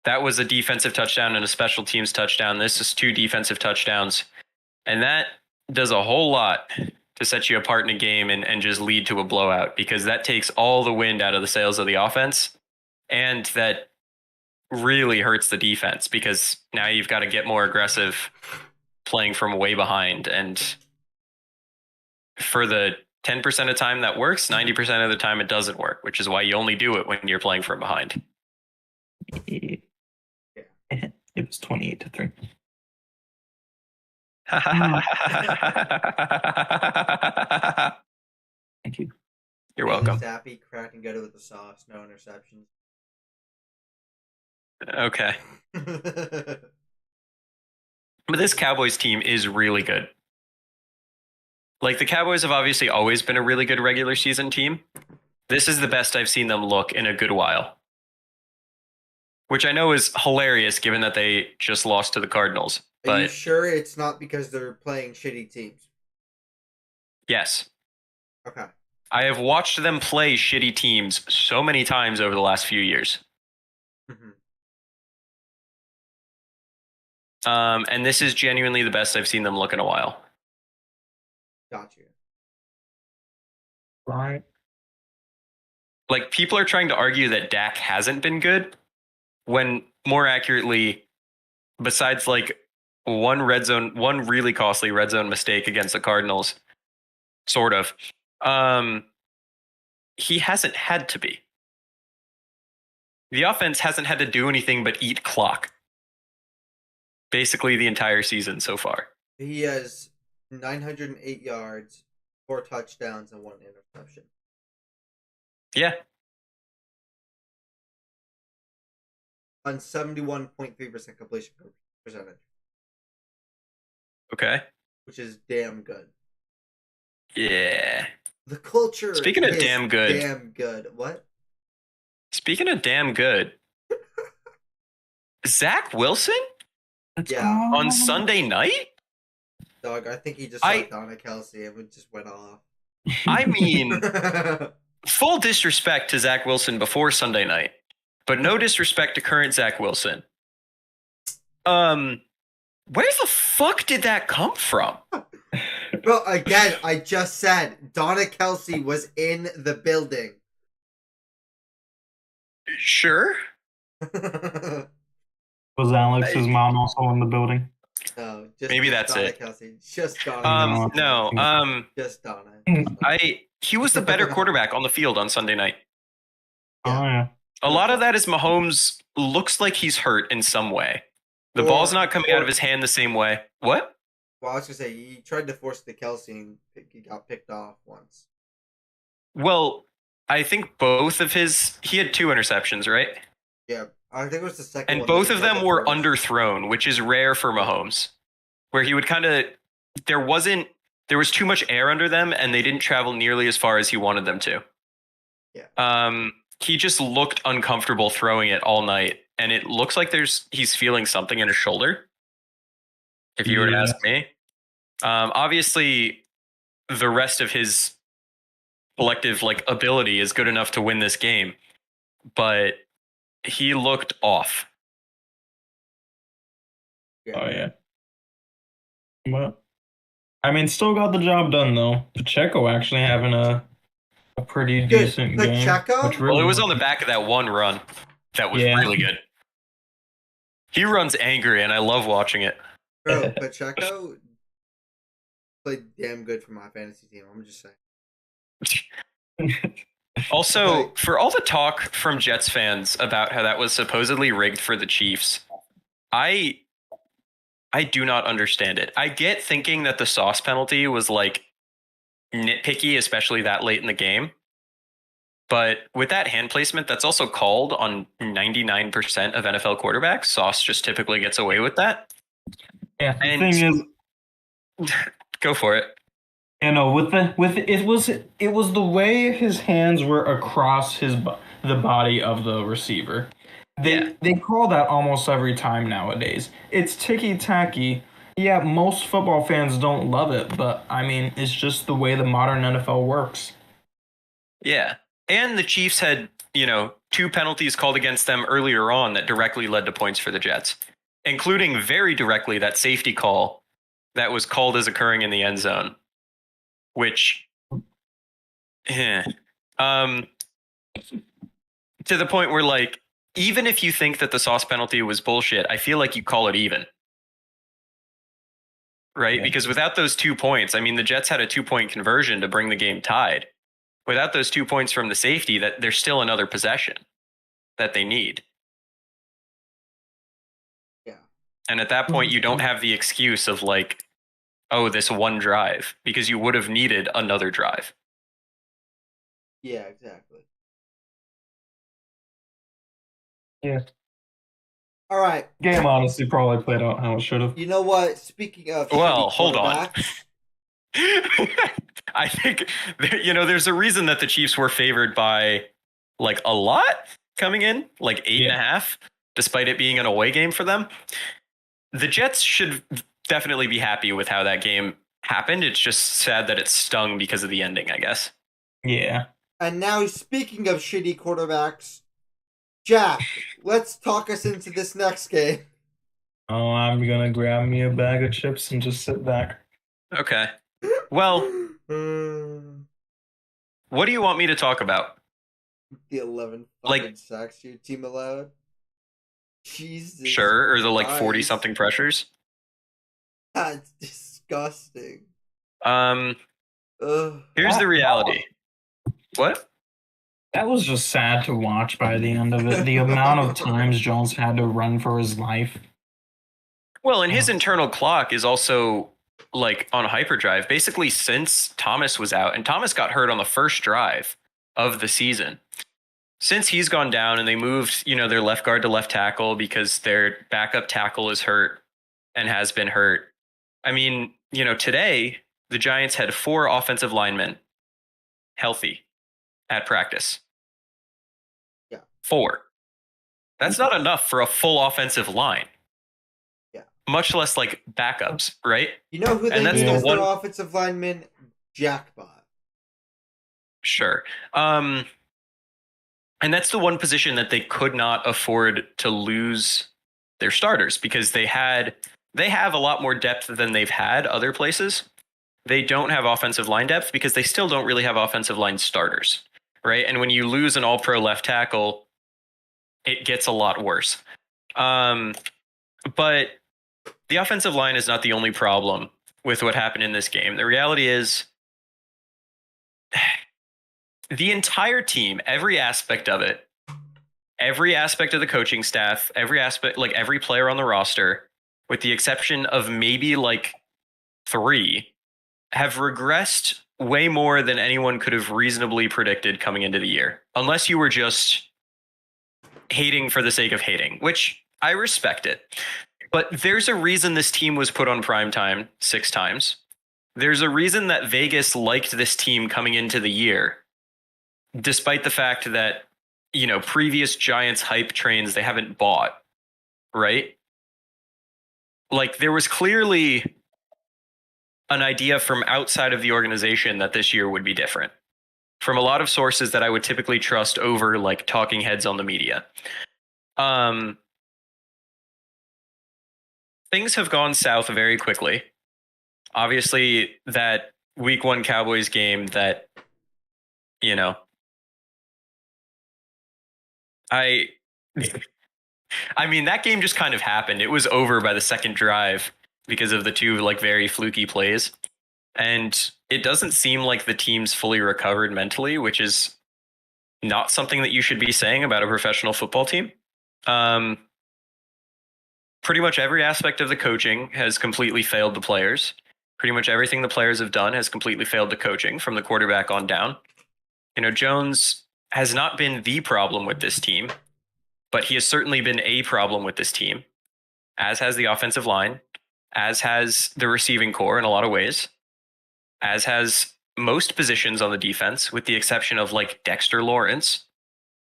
that was a defensive touchdown and a special teams touchdown. This is 2 defensive touchdowns. And that does a whole lot to set you apart in a game and just lead to a blowout, because that takes all the wind out of the sails of the offense. And that really hurts the defense, because now you've got to get more aggressive playing from way behind. And for the 10% of time that works, 90% of the time it doesn't work, which is why you only do it when you're playing from behind. It was 28-3. Thank you. You're welcome. Zappy, crack and go with the sauce. No interceptions. Okay. But this Cowboys team is really good. Like, the Cowboys have obviously always been a really good regular season team. This is the best I've seen them look in a good while. Which I know is hilarious, given that they just lost to the Cardinals. Are you sure it's not because they're playing shitty teams? Yes. Okay. I have watched them play shitty teams so many times over the last few years. Mm-hmm. And this is genuinely the best I've seen them look in a while. Got you. Right. Like, people are trying to argue that Dak hasn't been good, when more accurately, besides like one really costly red zone mistake against the Cardinals, sort of, he hasn't had to be. The offense hasn't had to do anything but eat clock, basically the entire season so far. He has 908 yards, 4 touchdowns, and 1 interception. Yeah. On 71.3% completion percentage. Okay. Which is damn good. Yeah. The culture Speaking of is damn good. Damn good. What? Speaking of damn good. Zach Wilson? Yeah. On Sunday night? Dog, I think he just saw Donna Kelsey and it just went off. I mean, full disrespect to Zach Wilson before Sunday night, but no disrespect to current Zach Wilson. Where the fuck did that come from? Bro, again, I just said Donna Kelsey was in the building. Sure. Was Alex's mom also in the building? No, just maybe that's Donna it. Kelsey. Just Donna. No. Just Donna. He was the better quarterback on the field on Sunday night. Oh yeah. A lot of that is Mahomes looks like he's hurt in some way. The ball's not coming out of his hand the same way. What? Well, I was gonna say he tried to force the Kelsey and he got picked off once. Well, I think both of he had 2 interceptions, right? Yeah, I think it was the second and one. And both of them were underthrown, which is rare for Mahomes. Where he would kind of, there was too much air under them, and they didn't travel nearly as far as he wanted them to. Yeah. He just looked uncomfortable throwing it all night, and it looks like he's feeling something in his shoulder. if you were to ask me. Obviously, the rest of his collective ability is good enough to win this game, but he looked off. Oh yeah. But I mean, still got the job done though. Pacheco actually having a pretty decent game. Pacheco? Well, it was on the back of that one run that was really good. He runs angry, and I love watching it. Bro, Pacheco played damn good for my fantasy team. I'm just saying. Also, for all the talk from Jets fans about how that was supposedly rigged for the Chiefs, I do not understand it. I get thinking that the sauce penalty was nitpicky, especially that late in the game. But with that hand placement, that's also called on 99% of NFL quarterbacks. Sauce just typically gets away with that. Yeah, the thing is, go for it. You know, it was the way his hands were across the body of the receiver. They call that almost every time nowadays. It's ticky-tacky. Yeah, most football fans don't love it, but I mean, it's just the way the modern NFL works. Yeah. And the Chiefs had, 2 penalties called against them earlier on that directly led to points for the Jets, including very directly that safety call that was called as occurring in the end zone, which, to the point where, even if you think that the sauce penalty was bullshit, I feel like you call it even. Right? Yeah. Because without those 2 points, I mean, the Jets had a 2-point conversion to bring the game tied. Without those 2 points from the safety, that there's still another possession that they need. Yeah. And at that point, you don't have the excuse of this one drive, because you would have needed another drive. Yeah, exactly. Yeah. All right. Game honestly probably played out how it should have. You know what? Speaking of hold on. I think there's a reason that the Chiefs were favored by a lot coming in, 8.5, despite it being an away game for them. The Jets should definitely be happy with how that game happened. It's just sad that it stung because of the ending, I guess. Yeah. And now, speaking of shitty quarterbacks, Jack, let's talk us into this next game. Oh, I'm gonna grab me a bag of chips and just sit back. Okay. Well, what do you want me to talk about? The 11 sacks your team allowed? Jesus. Sure, or the 40-something pressures? That's disgusting. Here's the reality. What? That was just sad to watch by the end of it. The amount of times Jones had to run for his life. Well, and his internal clock is also on hyperdrive, basically since Thomas was out, and Thomas got hurt on the first drive of the season. Since he's gone down and they moved, their left guard to left tackle because their backup tackle is hurt and has been hurt. I mean, today the Giants had 4 offensive linemen healthy at practice. Yeah. 4. That's not enough for a full offensive line. Yeah. Much less backups, right? You know who they use as their offensive lineman? Jackpot. Sure. And that's the one position that they could not afford to lose their starters, because they have a lot more depth than they've had other places. They don't have offensive line depth because they still don't really have offensive line starters, right? And when you lose an all-pro left tackle, it gets a lot worse. But the offensive line is not the only problem with what happened in this game. The reality is the entire team, every aspect of it, every aspect of the coaching staff, every aspect, every player on the roster, with the exception of maybe 3, have regressed way more than anyone could have reasonably predicted coming into the year. Unless you were just hating for the sake of hating, which I respect it. But there's a reason this team was put on primetime 6 times. There's a reason that Vegas liked this team coming into the year, despite the fact that, previous Giants hype trains they haven't bought, right? like there was clearly an idea from outside of the organization that this year would be different from a lot of sources that I would typically trust over like talking heads on the media. Things have gone south very quickly. Obviously, that week 1 Cowboys game that, you know, I mean, that game just kind of happened. It was over by the second drive because of the two like very fluky plays. And it doesn't seem like the team's fully recovered mentally, which is not something that you should be saying about a professional football team. Pretty much every aspect of the coaching has completely failed the players. Pretty much everything the players have done has completely failed the coaching from the quarterback on down. You know, Jones has not been the problem with this team, but he has certainly been a problem with this team, as has the offensive line, as has the receiving core in a lot of ways, as has most positions on the defense, with the exception of like Dexter Lawrence.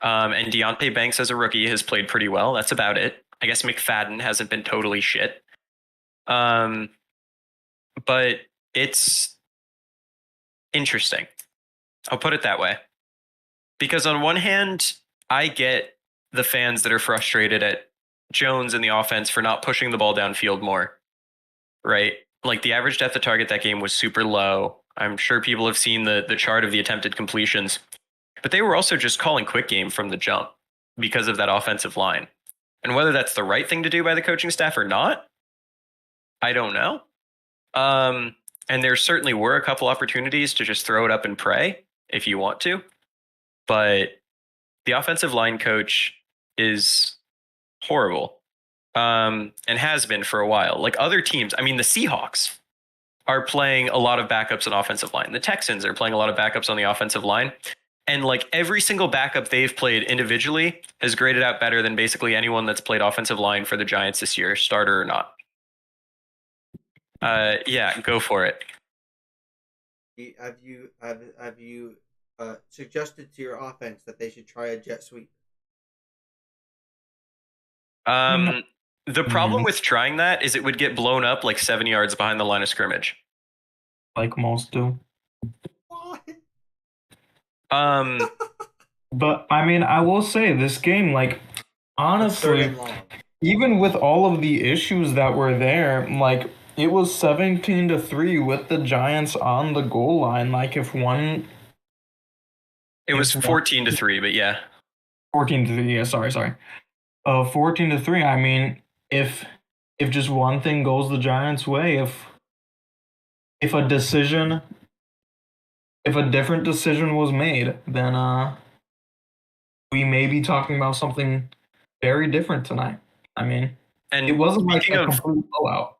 And Deontay Banks as a rookie has played pretty well. That's about it. I guess McFadden hasn't been totally shit. But it's interesting. I'll put it that way. Because on one hand, I get the fans that are frustrated at Jones and the offense for not pushing the ball downfield more, right? Like the average depth of target that game was super low. I'm sure people have seen the chart of the attempted completions, but they were also just calling quick game from the jump because of that offensive line. And whether that's the right thing to do by the coaching staff or not, I don't know. And there certainly were a couple opportunities to just throw it up and pray if you want to. But the offensive line coach is horrible, and has been for a while. Like other teams, I mean, the Seahawks are playing a lot of backups on offensive line. The Texans are playing a lot of backups on the offensive line. And like every single backup they've played individually has graded out better than basically anyone that's played offensive line for the Giants this year, starter or not. Yeah, go for it. Have you suggested to your offense that they should try a jet sweep? The problem with trying that is it would get blown up like 7 yards behind the line of scrimmage. Like most do. What? But I mean, I will say this game, like, honestly, even with all of the issues that were there, like, it was 17-3 with the Giants on the goal line. Like, if one. It was 14-3, but yeah. 14-3, yeah, sorry. 14-3. I mean, if just one thing goes the Giants' way, if a different decision was made, then we may be talking about something very different tonight. I mean, and it wasn't like a complete blowout.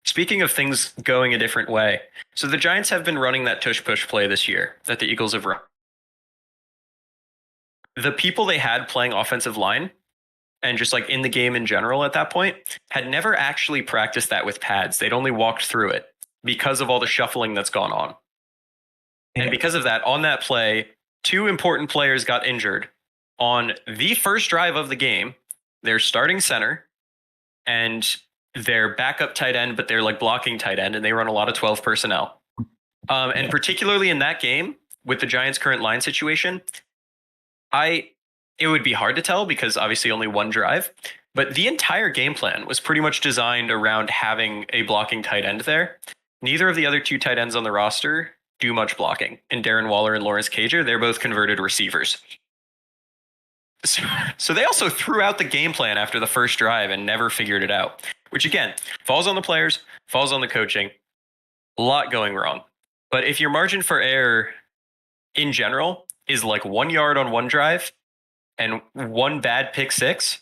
Speaking of things going a different way, so the Giants have been running that tush-push play this year that the Eagles have run. The people they had playing offensive line and just like in the game in general at that point had never actually practiced that with pads. They'd only walked through it because of all the shuffling that's gone on. Yeah. And because of that, on that play, 2 important players got injured on the first drive of the game. Their starting center and their backup tight end, but they're like blocking tight end, and they run a lot of 12 personnel. And particularly in that game with the Giants' current line situation, it would be hard to tell because obviously only one drive, but the entire game plan was pretty much designed around having a blocking tight end there. Neither of the other 2 tight ends on the roster do much blocking. And Darren Waller and Lawrence Cager, they're both converted receivers. So they also threw out the game plan after the first drive and never figured it out, which again, falls on the players, falls on the coaching. A lot going wrong. But if your margin for error in general is like 1 yard on one drive and 1 bad pick six,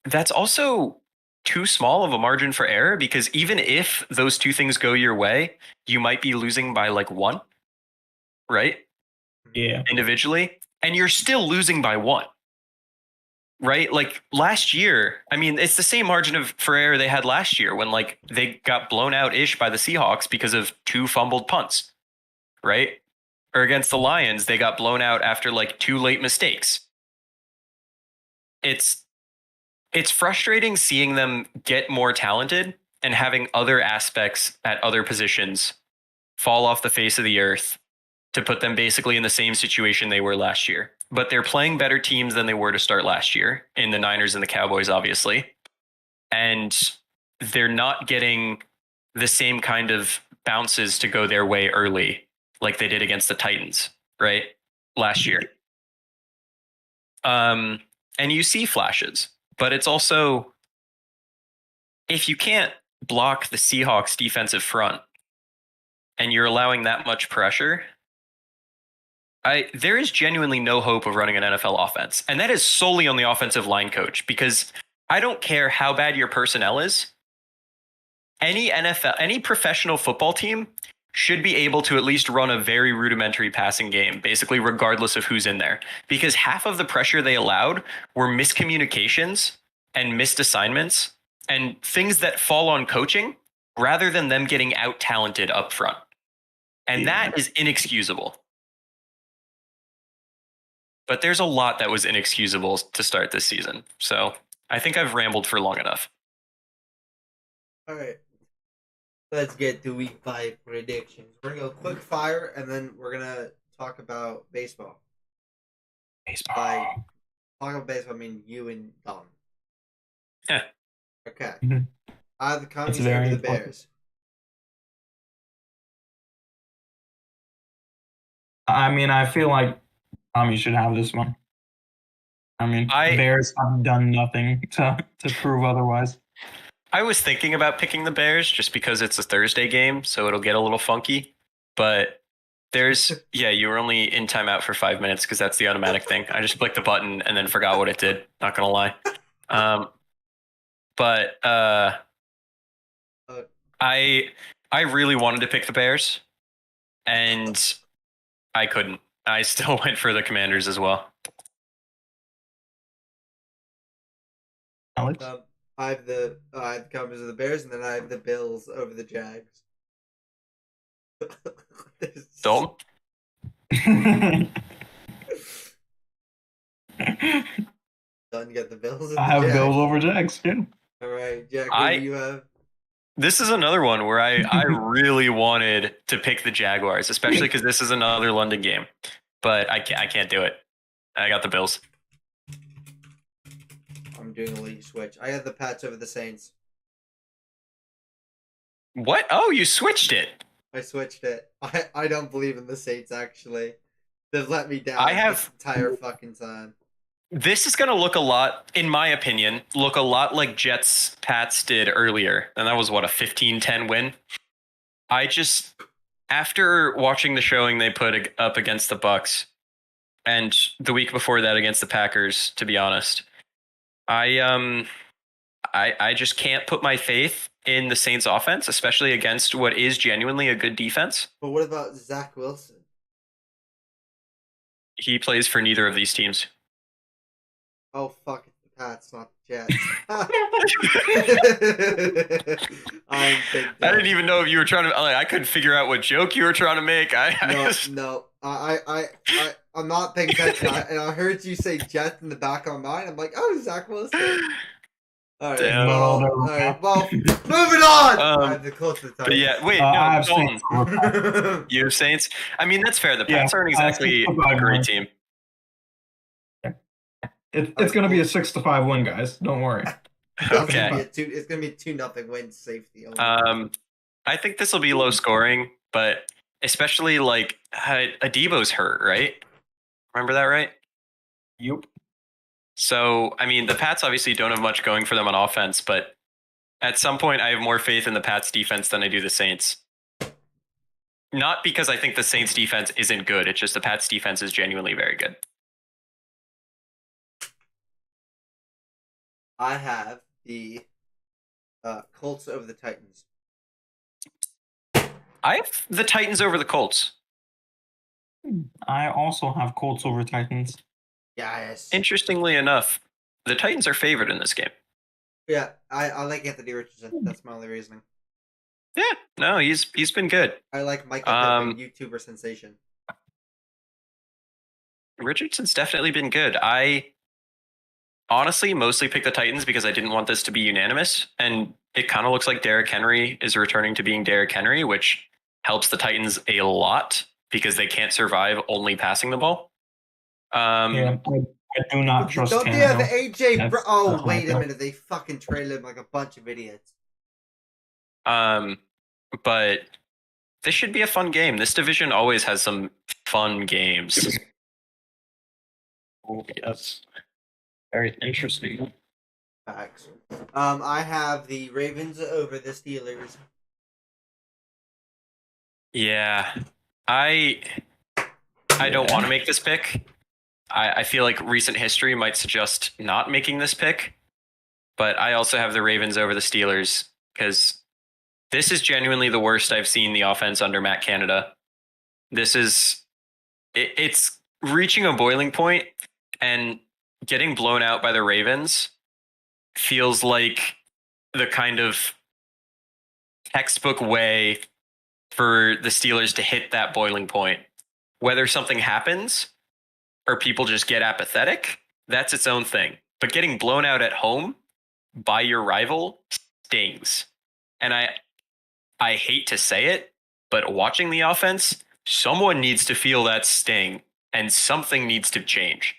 that's also too small of a margin for error, because even if those 2 things go your way, you might be losing by like 1, right? Yeah. Individually. And you're still losing by 1, right? Like last year, I mean, it's the same margin for error they had last year when like they got blown out-ish by the Seahawks because of 2 fumbled punts, right? Or against the Lions, they got blown out after like 2 late mistakes. It's it's frustrating seeing them get more talented and having other aspects at other positions fall off the face of the earth to put them basically in the same situation they were last year. But they're playing better teams than they were to start last year in the Niners and the Cowboys, obviously. And they're not getting the same kind of bounces to go their way early like they did against the Titans, right? Last year. And you see flashes, but it's also, if you can't block the Seahawks defensive front and you're allowing that much pressure, there is genuinely no hope of running an NFL offense. And that is solely on the offensive line coach, because I don't care how bad your personnel is. Any professional football team should be able to at least run a very rudimentary passing game, basically regardless of who's in there. Because half of the pressure they allowed were miscommunications and missed assignments and things that fall on coaching rather than them getting out-talented up front. And that is inexcusable. But there's a lot that was inexcusable to start this season. So I think I've rambled for long enough. All right. Let's get to week 5 predictions. We're going to go quick fire, and then we're going to talk about baseball. By talking about baseball, I mean you and Dalton. Yeah. Okay. Mm-hmm. I have the Commies over the Bears. I mean, I feel like Tommy should have this one. I mean, Bears have done nothing to prove otherwise. I was thinking about picking the Bears just because it's a Thursday game, so it'll get a little funky. But you were only in timeout for 5 minutes because that's the automatic thing. I just clicked the button and then forgot what it did. Not gonna lie. But I really wanted to pick the Bears, and I couldn't. I still went for the Commanders as well. Alex? I have the Commanders of the Bears, and then I have the Bills over the Jags. Dalton? Done. You got the Bills. I have Bills over Jags. Yeah. All right, Jack. What do you have? This is another one where I really wanted to pick the Jaguars, especially because this is another London game, but I can't do it. I got the Bills. I'm doing a league switch. I had the Pats over the Saints. What? Oh, you switched it. I switched it. I don't believe in the Saints, actually. They've let me down this entire fucking time. This is going to look a lot, in my opinion, like Jets-Pats did earlier. And that was, what, a 15-10 win? After watching the showing they put up against the Bucks, and the week before that against the Packers, to be honest, I just can't put my faith in the Saints offense, especially against what is genuinely a good defense. But what about Zach Wilson? He plays for neither of these teams. Oh, fuck, it's the Pats, not the Jets. I didn't even know if you were trying to, I couldn't figure out what joke you were trying to make. No. I'm not paying attention. And I heard you say Jets in the back of my mind. I'm like, oh, Zach Wilson. All right, damn. Well, moving on. The Colts to the but yeah, wait, no, Dalton. You have Saints? I mean, that's fair. The Pats aren't exactly a great team. It's going to be a 6-5 win, guys. Don't worry. Okay. It's going to be a 2-0 win, safety. I think this will be low scoring, but especially like Adebo's hurt, right? Remember that, right? Yep. So, I mean, the Pats obviously don't have much going for them on offense, but at some point I have more faith in the Pats defense than I do the Saints. Not because I think the Saints defense isn't good. It's just the Pats defense is genuinely very good. I have the Colts over the Titans. I have the Titans over the Colts. I also have Colts over Titans. Yes. Interestingly enough, the Titans are favored in this game. Yeah, I like Anthony Richardson. That's my only reasoning. Yeah, no, he's been good. I like Michael Pittman, YouTuber sensation. Richardson's definitely been good. honestly mostly picked the Titans because I didn't want this to be unanimous. And it kind of looks like Derrick Henry is returning to being Derrick Henry, which helps the Titans a lot because they can't survive only passing the ball. Yeah, I do not trust Don't they have Tannehill. AJ? Oh, That's my wait a thing. minute. They fucking traded him like a bunch of idiots. But this should be a fun game. This division always has some fun games. Oh, yes. Very interesting. Facts. I have the Ravens over the Steelers. Yeah, I don't want to make this pick. I feel like recent history might suggest not making this pick, but I also have the Ravens over the Steelers because this is genuinely the worst I've seen the offense under Matt Canada. This is it's reaching a boiling point, and getting blown out by the Ravens feels like the kind of textbook way for the Steelers to hit that boiling point. Whether something happens or people just get apathetic, that's its own thing. But getting blown out at home by your rival stings. And I hate to say it, but watching the offense, someone needs to feel that sting and something needs to change.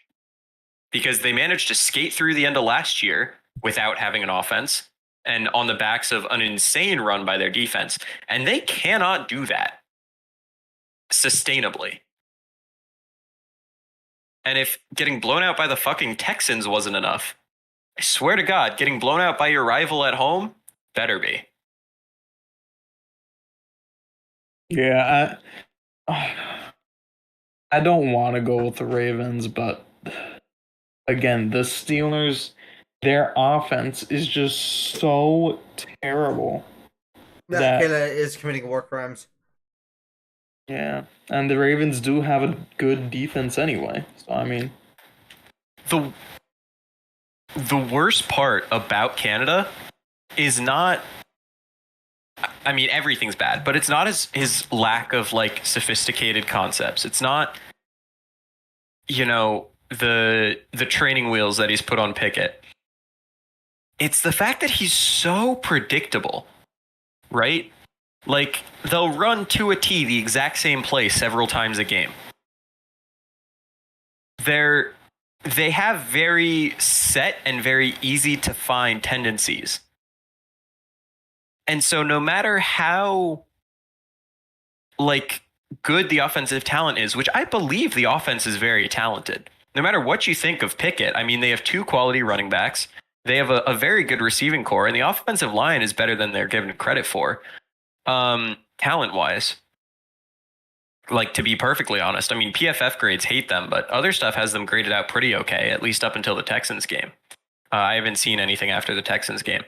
Because they managed to skate through the end of last year without having an offense and on the backs of an insane run by their defense. And they cannot do that sustainably. And if getting blown out by the fucking Texans wasn't enough, I swear to God, getting blown out by your rival at home better be. Yeah, I don't want to go with the Ravens, but again, the Steelers, their offense is just so terrible. Matt Canada is committing war crimes. Yeah, and the Ravens do have a good defense anyway. So I mean, The worst part about Canada is not, I mean, everything's bad, but it's not his lack of like sophisticated concepts. It's not, the training wheels that he's put on Pickett. It's the fact that he's so predictable, right? Like, they'll run to a T the exact same play several times a game. They have very set and very easy to find tendencies. And so no matter how like good the offensive talent is, which I believe the offense is very talented, no matter what you think of Pickett, I mean, they have two quality running backs. They have a very good receiving core, and the offensive line is better than they're given credit for. Talent-wise, like, to be perfectly honest, I mean, PFF grades hate them, but other stuff has them graded out pretty okay, at least up until the Texans game. I haven't seen anything after the Texans game,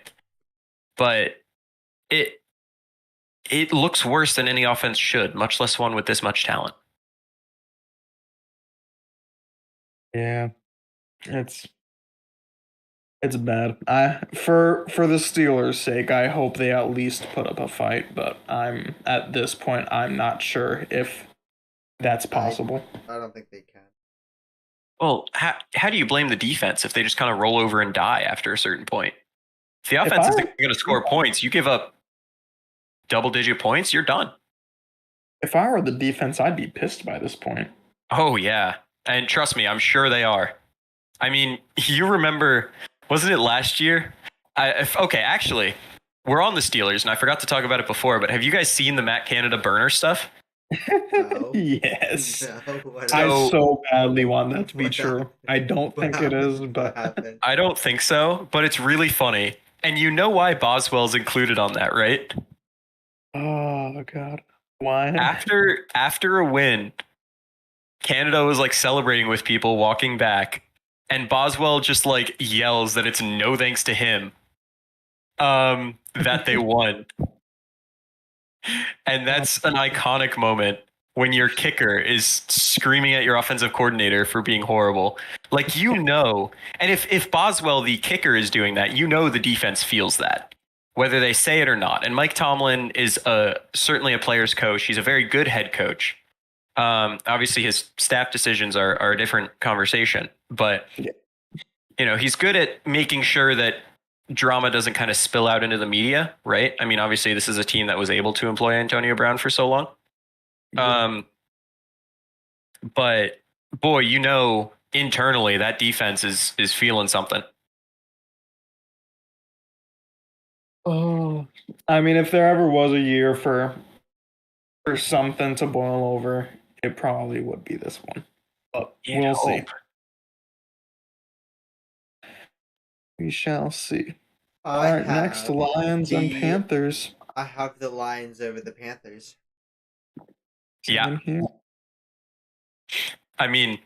but it looks worse than any offense should, much less one with this much talent. yeah, it's bad. For the Steelers' sake, I hope they at least put up a fight, but at this point I'm not sure if that's possible. I don't think they can. Well, how do you blame the defense if they just kind of roll over and die after a certain point? If the offense isn't going to score points, you give up double-digit points, you're done. If I were the defense, I'd be pissed by this point. Oh, yeah. And trust me, I'm sure they are. I mean, you remember, wasn't it last year? Okay, actually, we're on the Steelers, and I forgot to talk about it before, but have you guys seen the Matt Canada burner stuff? No. Yes. No, I so badly want that to be true. I don't think it is, but I don't think so, but it's really funny. And you know why Boswell's included on that, right? Oh God. Why? After a win, Canada was like celebrating with people walking back, and Boswell just like yells that it's no thanks to him that they won. And that's an iconic moment when your kicker is screaming at your offensive coordinator for being horrible. Like, and if Boswell, the kicker, is doing that, the defense feels that, whether they say it or not. And Mike Tomlin is certainly a player's coach. He's a very good head coach. Obviously, his staff decisions are a different conversation. But he's good at making sure that drama doesn't kind of spill out into the media, right? I mean, obviously, this is a team that was able to employ Antonio Brown for so long. But boy, internally that defense is feeling something. Oh, I mean, if there ever was a year for something to boil over, it probably would be this one. But we'll see. We shall see. All right, next, Lions and Panthers. I have the Lions over the Panthers. Yeah. I mean,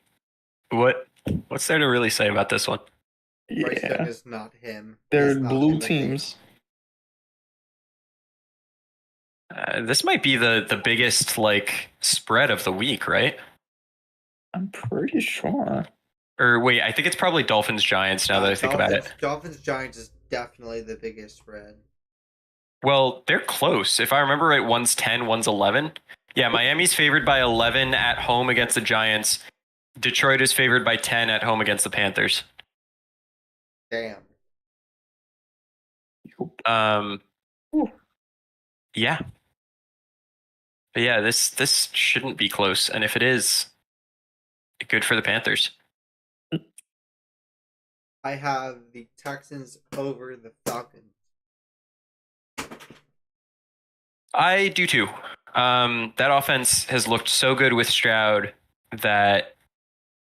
what's there to really say about this one? Bryce Young is not him. They're blue teams. This might be the biggest spread of the week, right? I'm pretty sure. Or wait, I think it's probably Dolphins Giants now that I think about it. Dolphins Giants is definitely the biggest spread. Well, they're close. If I remember right, one's 10, one's 11. Yeah, Miami's favored by 11 at home against the Giants. Detroit is favored by 10 at home against the Panthers. Damn. Yeah. But yeah, this shouldn't be close, and if it is, good for the Panthers. I have the Texans over the Falcons. I do too. That offense has looked so good with Stroud that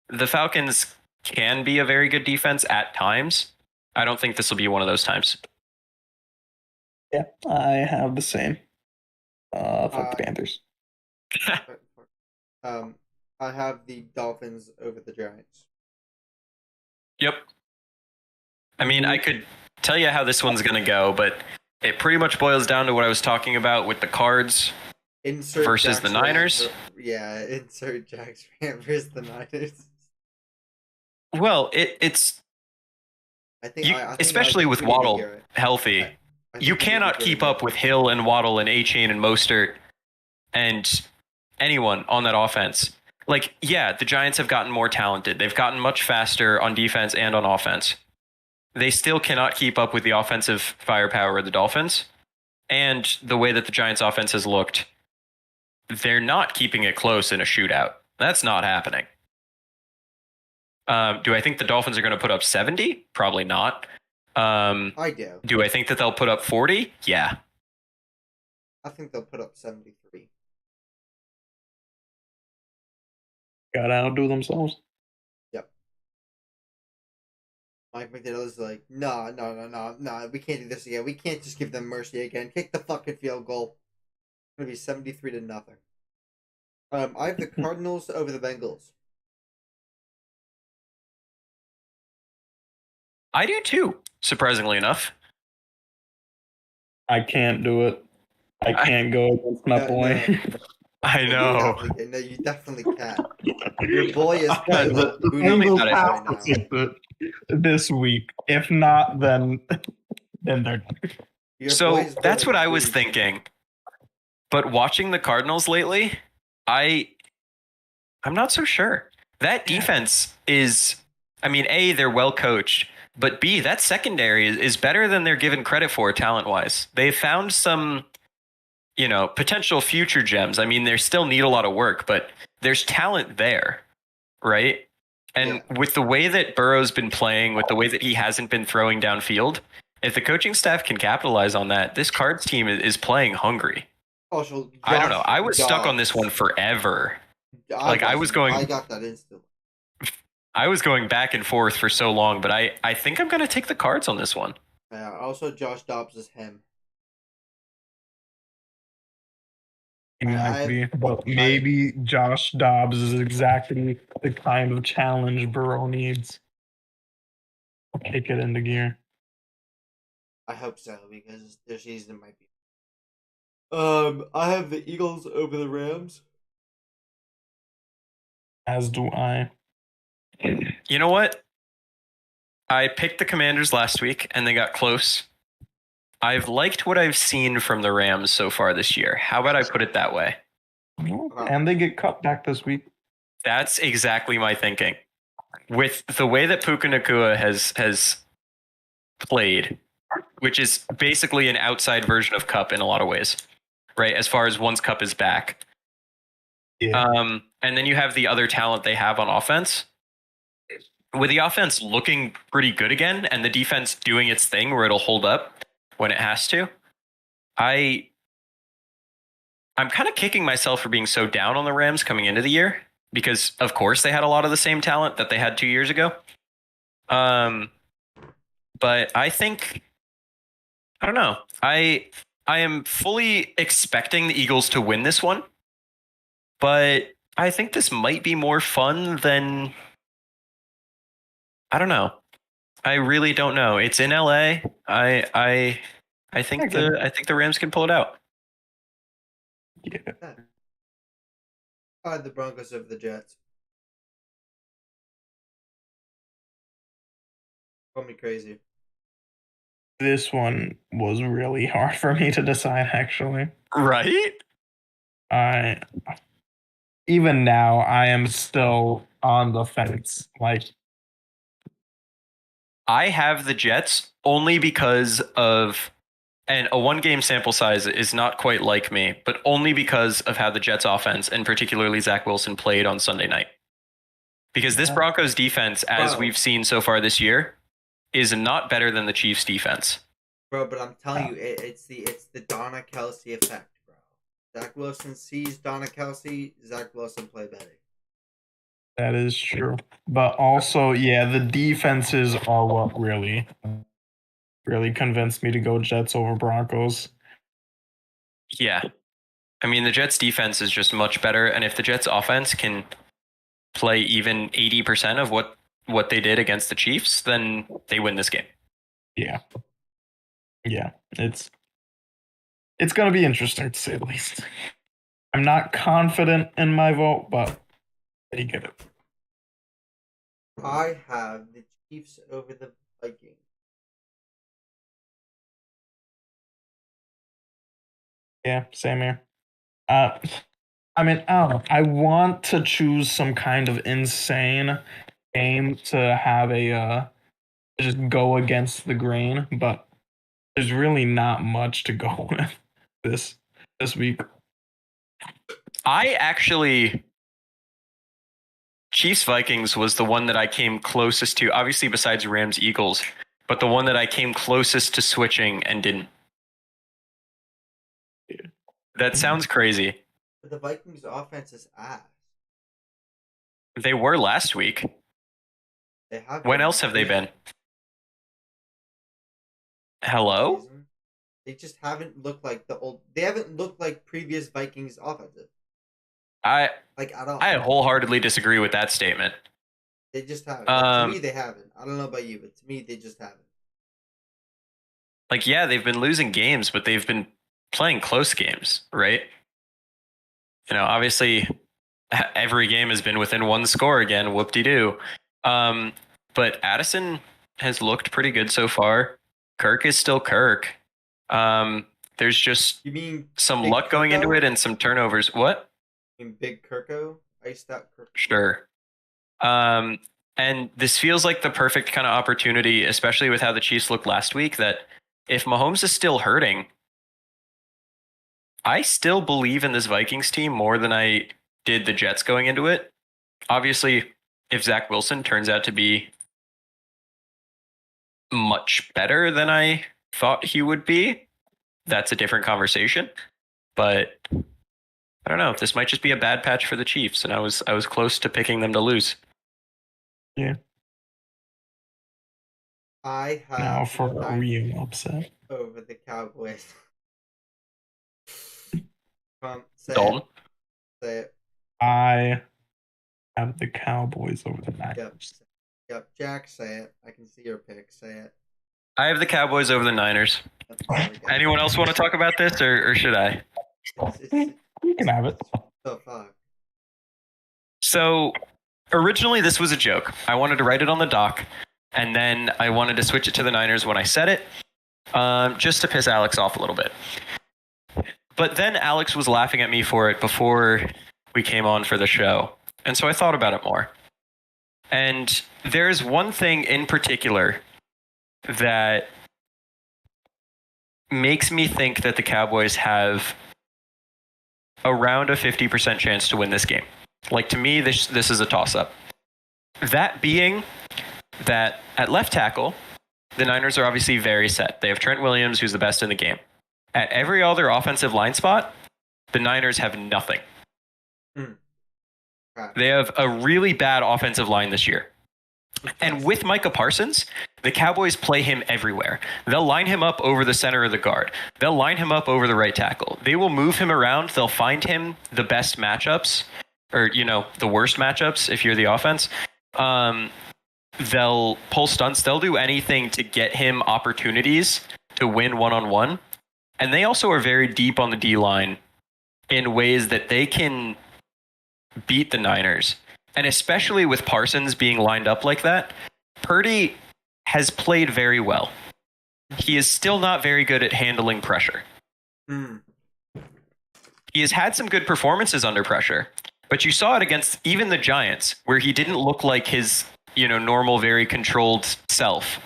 the Falcons can be a very good defense at times. I don't think this will be one of those times. Yeah, I have the same. Fuck the Panthers. I have the Dolphins over the Giants. Yep. I mean, I could tell you how this one's going to go, but it pretty much boils down to what I was talking about with the Cards versus the Niners. Insert Jack's Ram versus the Niners. Well, it's... I think especially with Waddle healthy, you cannot keep up with Hill and Waddle and A-Chain and Mostert and anyone on that offense. The Giants have gotten more talented. They've gotten much faster on defense and on offense. They still cannot keep up with the offensive firepower of the Dolphins. And the way that the Giants' offense has looked, they're not keeping it close in a shootout. That's not happening. Do I think the Dolphins are going to put up 70? Probably not. I do. Do I think that they'll put up 40? Yeah. I think they'll put up 73. Gotta outdo themselves. Yep. Mike McDaniel's like, no, we can't do this again. We can't just give them mercy again. Kick the fucking field goal. It's going to be 73 to nothing. I have the Cardinals over the Bengals. I do too, surprisingly enough. I can't do it. I can't go against my boy. No. I know. You definitely can. Your boy is playing right now. This week. If not, then they're done. So that's what I was thinking. But watching the Cardinals lately, I'm not so sure. That defense is, A, they're well coached, but B, that secondary is better than they're given credit for talent-wise. They found some, potential future gems. They still need a lot of work, but there's talent there, right? And with the way that Burrow's been playing, with the way that he hasn't been throwing downfield, if the coaching staff can capitalize on that, this Cards team is playing hungry. Also, I don't know. I was stuck on this one forever. I got that instantly. I was going back and forth for so long, but I think I'm going to take the Cards on this one. Yeah, also Josh Dobbs is him. But maybe Josh Dobbs is exactly the kind of challenge Burrow needs. Kick it into gear. I hope so, because their season might be. I have the Eagles over the Rams. As do I. You know what? I picked the Commanders last week, and they got close. I've liked what I've seen from the Rams so far this year. How about I put it that way? And they get cut back this week. That's exactly my thinking. with the way that Puka Nacua has played, which is basically an outside version of Cup in a lot of ways, right? As far as once Cup is back. Yeah. And then you have the other talent they have on offense. With the offense looking pretty good again and the defense doing its thing where it'll hold up when it has to, I'm kind of kicking myself for being so down on the Rams coming into the year because, of course, they had a lot of the same talent that they had 2 years ago. But I think, I don't know. I am fully expecting the Eagles to win this one, but I think this might be more fun than, I don't know. I really don't know. It's in LA. I think the Rams can pull it out. Yeah. I had the Broncos over the Jets. Call me crazy. This one was really hard for me to decide, actually. Right? Even now, I am still on the fence. Like, I have the Jets only because of, and a 1-game sample size is not quite like me, but only because of how the Jets offense and particularly Zach Wilson played on Sunday night. Because this Broncos defense, as we've seen so far this year, is not better than the Chiefs defense. Bro, but I'm telling you, it's the Donna Kelsey effect, bro. Zach Wilson sees Donna Kelsey, Zach Wilson play better. that is true. But also, yeah, the defenses are what really convinced me to go Jets over Broncos. Yeah. I mean, the Jets defense is just much better. And if the Jets offense can play even 80% of what they did against the Chiefs, then they win this game. Yeah. Yeah. It's going to be interesting to say the least. I'm not confident in my vote, but I get it. I have the Chiefs over the Vikings. Yeah, same here. I mean, I don't know. I want to choose some kind of insane game to have just go against the grain, but there's really not much to go with this week. I actually, Chiefs Vikings was the one that I came closest to, obviously besides Rams Eagles, but the one that I came closest to switching and didn't. That sounds crazy. But the Vikings offense is ass. They were last week. They have. When else have they been? Hello? They just haven't looked like the old. They haven't looked like previous Vikings offensive. I at all. I wholeheartedly disagree with that statement. They just haven't. To me, they haven't. I don't know about you, but to me, they just haven't. Like, yeah, they've been losing games, but they've been playing close games, right? You know, obviously, every game has been within one score again. Whoop-de-doo. But Addison has looked pretty good so far. Kirk is still Kirk. There's just some luck going into it and some turnovers. What? You mean Big Kirko? Iced out Kirk. Sure. And this feels like the perfect kind of opportunity, especially with how the Chiefs looked last week, that if Mahomes is still hurting, I still believe in this Vikings team more than I did the Jets going into it. Obviously, if Zach Wilson turns out to be much better than I thought he would be, that's a different conversation. But I don't know. This might just be a bad patch for the Chiefs, and I was close to picking them to lose. Yeah. I have now for a real upset over the Cowboys. Say Dalton? it. Say it. I have the Cowboys over the Niners. Yep. Jack, say it. I can see your pick. Say it. I have the Cowboys over the Niners. Anyone else want to talk about this, or should I? You can have it. Oh, fuck. So, originally this was a joke. I wanted to write it on the doc, and then I wanted to switch it to the Niners when I said it, just to piss Alex off a little bit. But then Alex was laughing at me for it before we came on for the show, and so I thought about it more. And there's one thing in particular that makes me think that the Cowboys have around a 50% chance to win this game. Like, to me, this is a toss-up. That being that at left tackle, the Niners are obviously very set. They have Trent Williams, who's the best in the game. At every other offensive line spot, the Niners have nothing. They have a really bad offensive line this year. And with Micah Parsons, the Cowboys play him everywhere. They'll line him up over the center of the guard. They'll line him up over the right tackle. They will move him around. They'll find him the best matchups, or, the worst matchups if you're the offense. They'll pull stunts. They'll do anything to get him opportunities to win one-on-one. And they also are very deep on the D-line in ways that they can beat the Niners. And especially with Parsons being lined up like that, Purdy has played very well. He is still not very good at handling pressure. He has had some good performances under pressure, but you saw it against even the Giants, where he didn't look like his, normal, very controlled self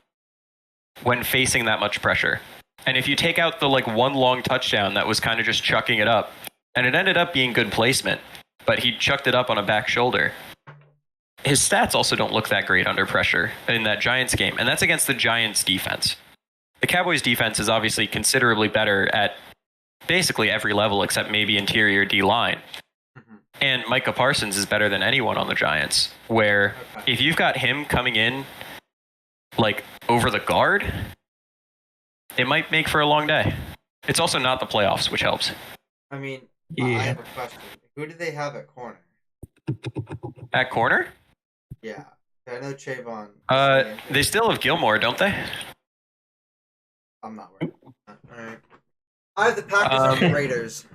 when facing that much pressure. And if you take out the one long touchdown that was kind of just chucking it up, and it ended up being good placement, but he chucked it up on a back shoulder. His stats also don't look that great under pressure in that Giants game, and that's against the Giants defense. The Cowboys defense is obviously considerably better at basically every level except maybe interior D-line. And Micah Parsons is better than anyone on the Giants, where if you've got him coming in over the guard, it might make for a long day. It's also not the playoffs, which helps. I mean, I have a question. Who do they have at corner? At corner? Yeah. I know Trayvon. They still have Gilmore, don't they? I'm not worried. Alright. I have the Packers and the Raiders.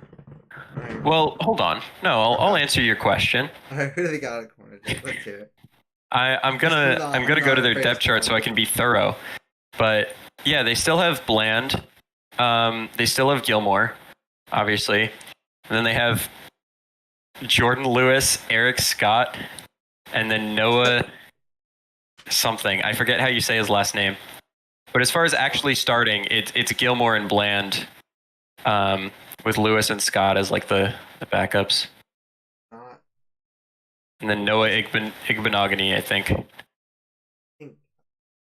Right. Well, hold on. No, I'll answer your question. Alright, who do they got at corner? Let's hear it. I'm gonna go to their depth chart so I can be thorough. But yeah, they still have Bland. They still have Gilmore, obviously. And then they have Jordan Lewis, Eric Scott, and then Noah something. I forget how you say his last name. But as far as actually starting, it's Gilmore and Bland, with Lewis and Scott as the backups. And then Noah Igbenogany, I think.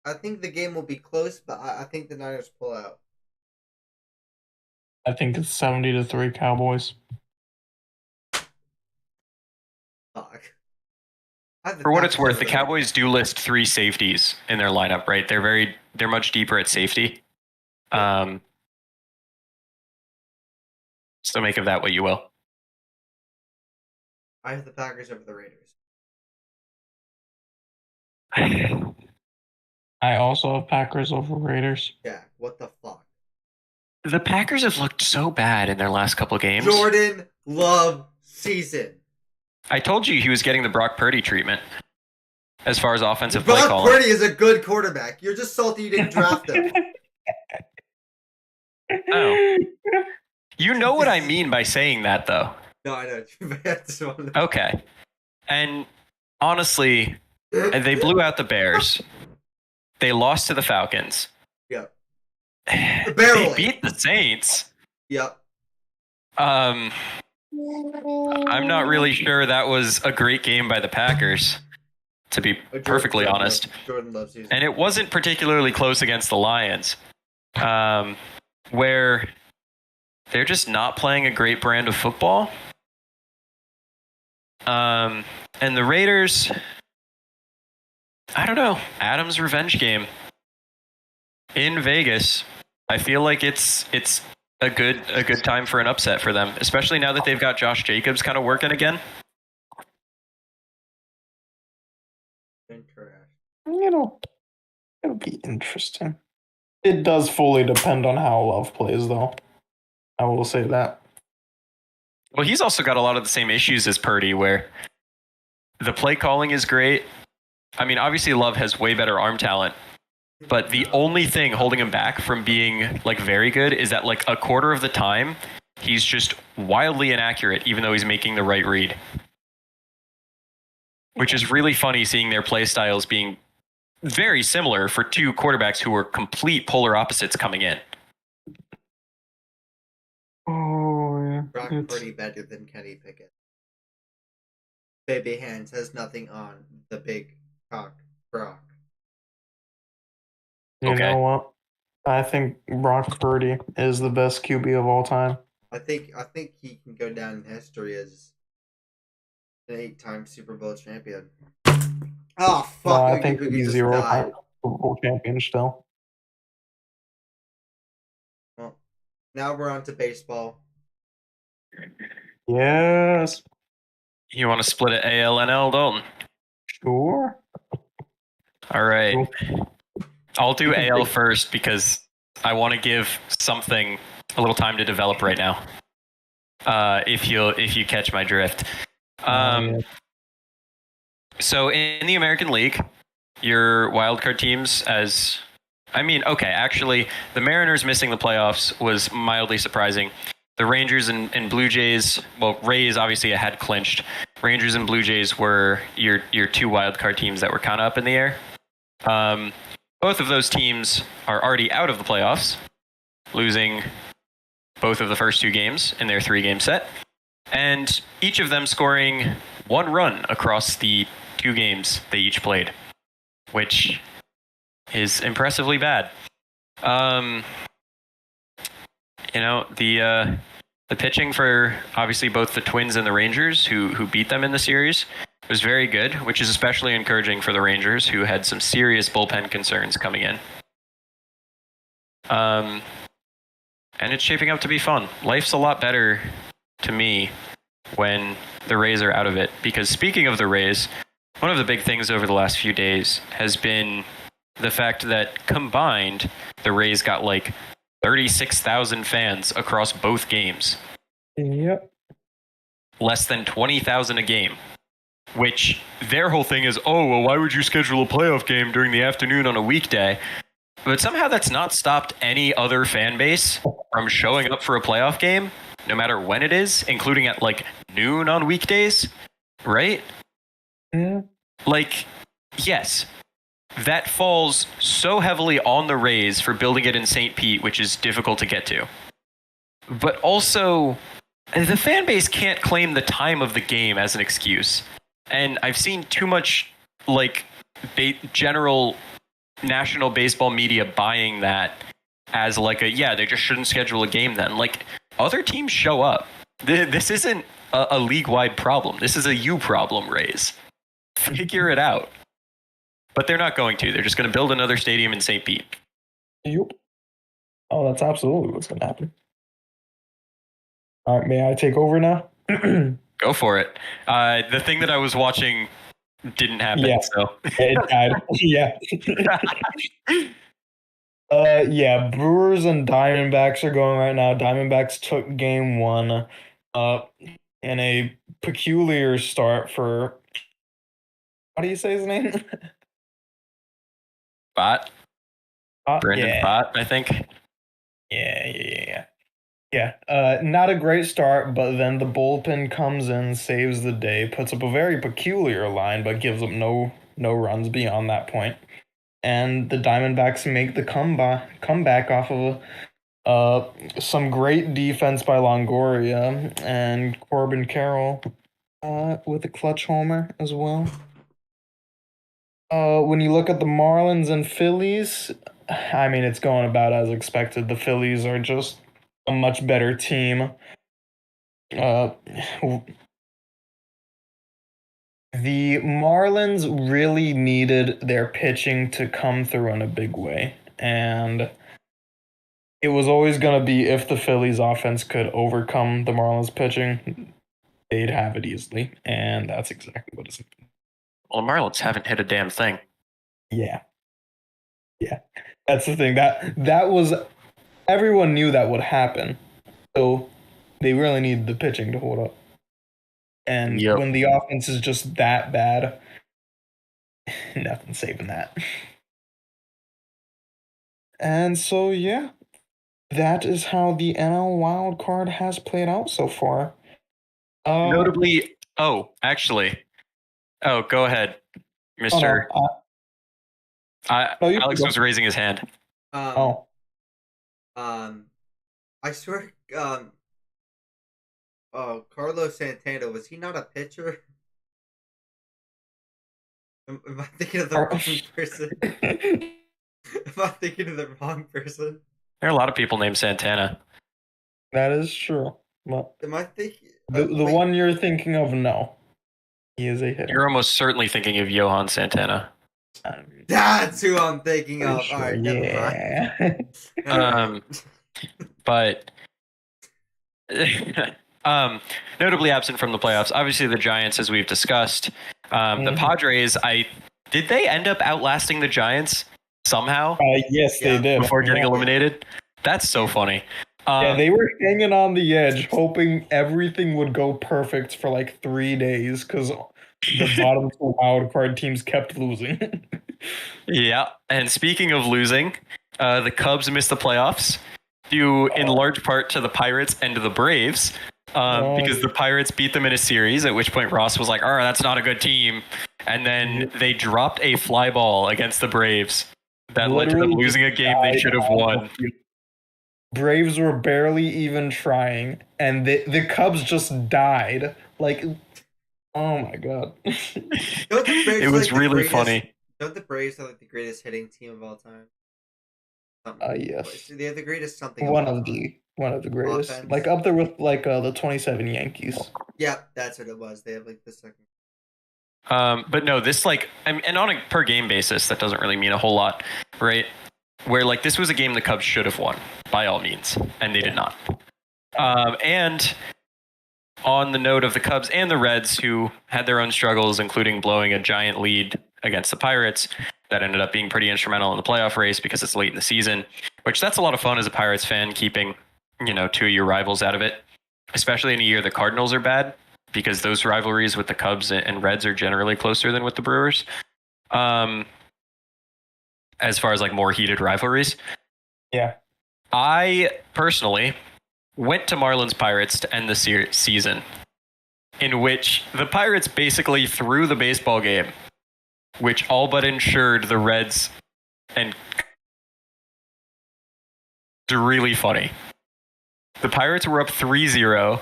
I think the game will be close, but I think the Niners pull out. I think it's 70-3 Cowboys. Fuck. For what it's worth, the Cowboys do list 3 safeties in their lineup, right? They're much deeper at safety. So make of that what you will. I have the Packers over the Raiders. I also have Packers over Raiders. Yeah, what the fuck? The Packers have looked so bad in their last couple games. Jordan Love season. I told you he was getting the Brock Purdy treatment as far as offensive play calling. Brock Purdy is a good quarterback. You're just salty you didn't draft him. Oh. You know what I mean by saying that, though. No, I know. Okay. And honestly, they blew out the Bears. They lost to the Falcons. Yep. They beat the Saints. Yep. I'm not really sure that was a great game by the Packers, to be perfectly honest. Jordan loves you. And it wasn't particularly close against the Lions, where they're just not playing a great brand of football. And the Raiders, I don't know. Adams' revenge game in Vegas. I feel like it's a good time for an upset for them, especially now that they've got Josh Jacobs kind of working again. It'll be interesting. It does fully depend on how Love plays, though. I will say that. Well, he's also got a lot of the same issues as Purdy, where the play calling is great. I mean, obviously Love has way better arm talent, but the only thing holding him back from being very good is that a quarter of the time he's just wildly inaccurate, even though he's making the right read. which is really funny seeing their play styles being very similar for two quarterbacks who were complete polar opposites coming in. Oh, yeah. Brock Purdy better than Kenny Pickett. Baby hands has nothing on the big cock Brock. You Okay. know what? I think Brock Purdy is the best QB of all time. I think he can go down in history as an 8-time Super Bowl champion. Oh fuck! I think Oogie Boogie he's just 0 died. Super Bowl champion still. Well, now we're on to baseball. Yes. You want to split it AL/NL, Dalton? Sure. All right. Cool. I'll do AL first because I want to give something a little time to develop right now. If you catch my drift. Yeah. So in the American League, your wildcard teams actually, the Mariners missing the playoffs was mildly surprising. The Rangers and Blue Jays, well, Rays obviously had clinched. Rangers and Blue Jays were your two wildcard teams that were kind of up in the air. Both of those teams are already out of the playoffs, losing both of the first two games in their 3-game set, and each of them scoring 1 run across the 2 games they each played, which is impressively bad. The pitching for obviously both the Twins and the Rangers, who beat them in the series, was very good, which is especially encouraging for the Rangers, who had some serious bullpen concerns coming in. And it's shaping up to be fun. Life's a lot better to me when the Rays are out of it. Because speaking of the Rays, one of the big things over the last few days has been the fact that combined, the Rays got like 36,000 fans across both games. Yep. Less than 20,000 a game. Which their whole thing is, oh, well, why would you schedule a playoff game during the afternoon on a weekday? But somehow that's not stopped any other fan base from showing up for a playoff game, no matter when it is, including at like noon on weekdays, right? Yeah. Like, yes, that falls so heavily on the Rays for building it in St. Pete, which is difficult to get to. But also, the fan base can't claim the time of the game as an excuse. And I've seen too much, like, general national baseball media buying that as like they just shouldn't schedule a game then. Like, other teams show up. This isn't a league-wide problem. This is a you problem, Rays. Figure it out. But they're not going to. They're just going to build another stadium in St. Pete. Yep. Oh, that's absolutely what's going to happen. All right, may I take over now? Go for it. The thing that I was watching didn't happen, yeah. so. It died. Yeah. Yeah, Brewers and Diamondbacks are going right now. Diamondbacks took game 1 in a peculiar start for, how do you say his name? Bott? Brandon Bott, I think. Yeah. Not a great start, but then the bullpen comes in, saves the day, puts up a very peculiar line, but gives up no runs beyond that point. And the Diamondbacks make the comeback off of some great defense by Longoria and Corbin Carroll with a clutch homer as well. When you look at the Marlins and Phillies, I mean, it's going about as expected. The Phillies are just a much better team. The Marlins really needed their pitching to come through in a big way. And it was always going to be, if the Phillies offense could overcome the Marlins pitching, they'd have it easily. And that's exactly what it's. Well, the Marlins haven't hit a damn thing. Yeah. That's the thing. That was, everyone knew that would happen. So they really need the pitching to hold up. And when the offense is just that bad, nothing saving that. And so, yeah, that is how the NL wild card has played out so far. Notably, actually, Oh, go ahead, Oh, Mister. no, no, you can Alex go. was raising his hand. Um, Oh, I swear, oh, Carlos Santana, was he not a pitcher? Am I thinking of the Are- wrong person? Am I thinking of the wrong person? There are a lot of people named Santana. that is true. Well, Am I thinking? the Wait, one you're thinking of, no, he is a hitter. You're almost certainly thinking of Johan Santana. that's who I'm thinking Pretty of. sure, All right, never yeah. mind. All right. But notably absent from the playoffs, obviously the Giants, as we've discussed. The Padres, did they end up outlasting the Giants somehow Yes, Yeah. they did. before getting Yeah. eliminated? That's so funny. Yeah, they were hanging on the edge, hoping everything would go perfect for like 3 days because the bottom two wild card teams kept losing. Yeah, and speaking of losing, the Cubs missed the playoffs due in large part to the Pirates and to the Braves. Because the Pirates beat them in a series, at which point Ross was like, "Oh, that's not a good team," and then they dropped a fly ball against the Braves that led to them Literally losing a game they died should have on won. the field. Braves were barely even trying, and the Cubs just died. Like, oh my god. Don't the Braves It are, was like, the really greatest- funny. Don't the Braves are like the greatest hitting team of all time? Yes. They're the greatest something One all of time. the greatest. Offense. Like up there with like the 27 Yankees. Yeah, that's what it was. They have like the second. But no, this and on a per game basis, that doesn't really mean a whole lot, right? Where like this was a game the Cubs should have won by all means, and they did not. And on the note of the Cubs and the Reds, who had their own struggles, including blowing a giant lead against the Pirates, that ended up being pretty instrumental in the playoff race because it's late in the season, which that's a lot of fun as a Pirates fan, keeping, two of your rivals out of it, especially in a year the Cardinals are bad, because those rivalries with the Cubs and Reds are generally closer than with the Brewers. As far as like more heated rivalries. Yeah. I personally went to Marlins Pirates to end the season, in which the Pirates basically threw the baseball game, which all but ensured the Reds and it's really funny. The Pirates were up 3-0.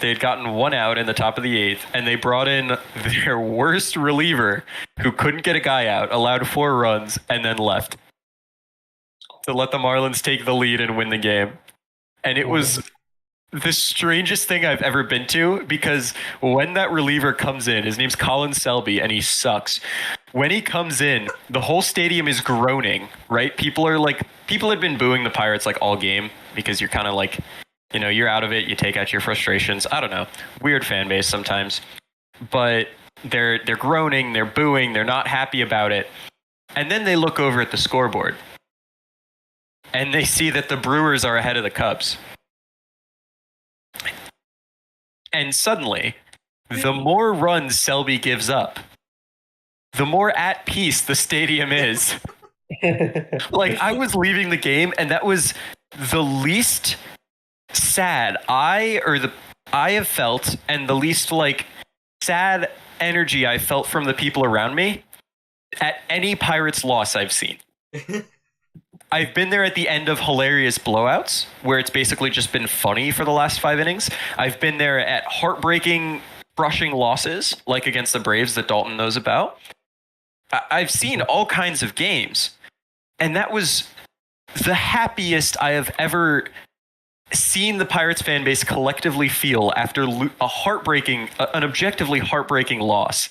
They had gotten one out in the top of the eighth, and they brought in their worst reliever who couldn't get a guy out, allowed 4 runs, and then left to let the Marlins take the lead and win the game. And it was the strangest thing I've ever been to, because when that reliever comes in, his name's Colin Selby, and he sucks. When he comes in, the whole stadium is groaning, right? People had been booing the Pirates like all game because you're kind of like, you're out of it. You take out your frustrations. I don't know. Weird fan base sometimes. But they're groaning, they're booing, they're not happy about it. And then they look over at the scoreboard and they see that the Brewers are ahead of the Cubs. And suddenly, the more runs Selby gives up, the more at peace the stadium is. Like, I was leaving the game, and that was the least sad I have felt, and the least like sad energy I felt from the people around me at any Pirates loss I've seen. I've been there at the end of hilarious blowouts where it's basically just been funny for the last 5 innings. I've been there at heartbreaking, crushing losses like against the Braves that Dalton knows about. I've seen all kinds of games, and that was the happiest I have ever seen the Pirates fan base collectively feel after an objectively heartbreaking loss.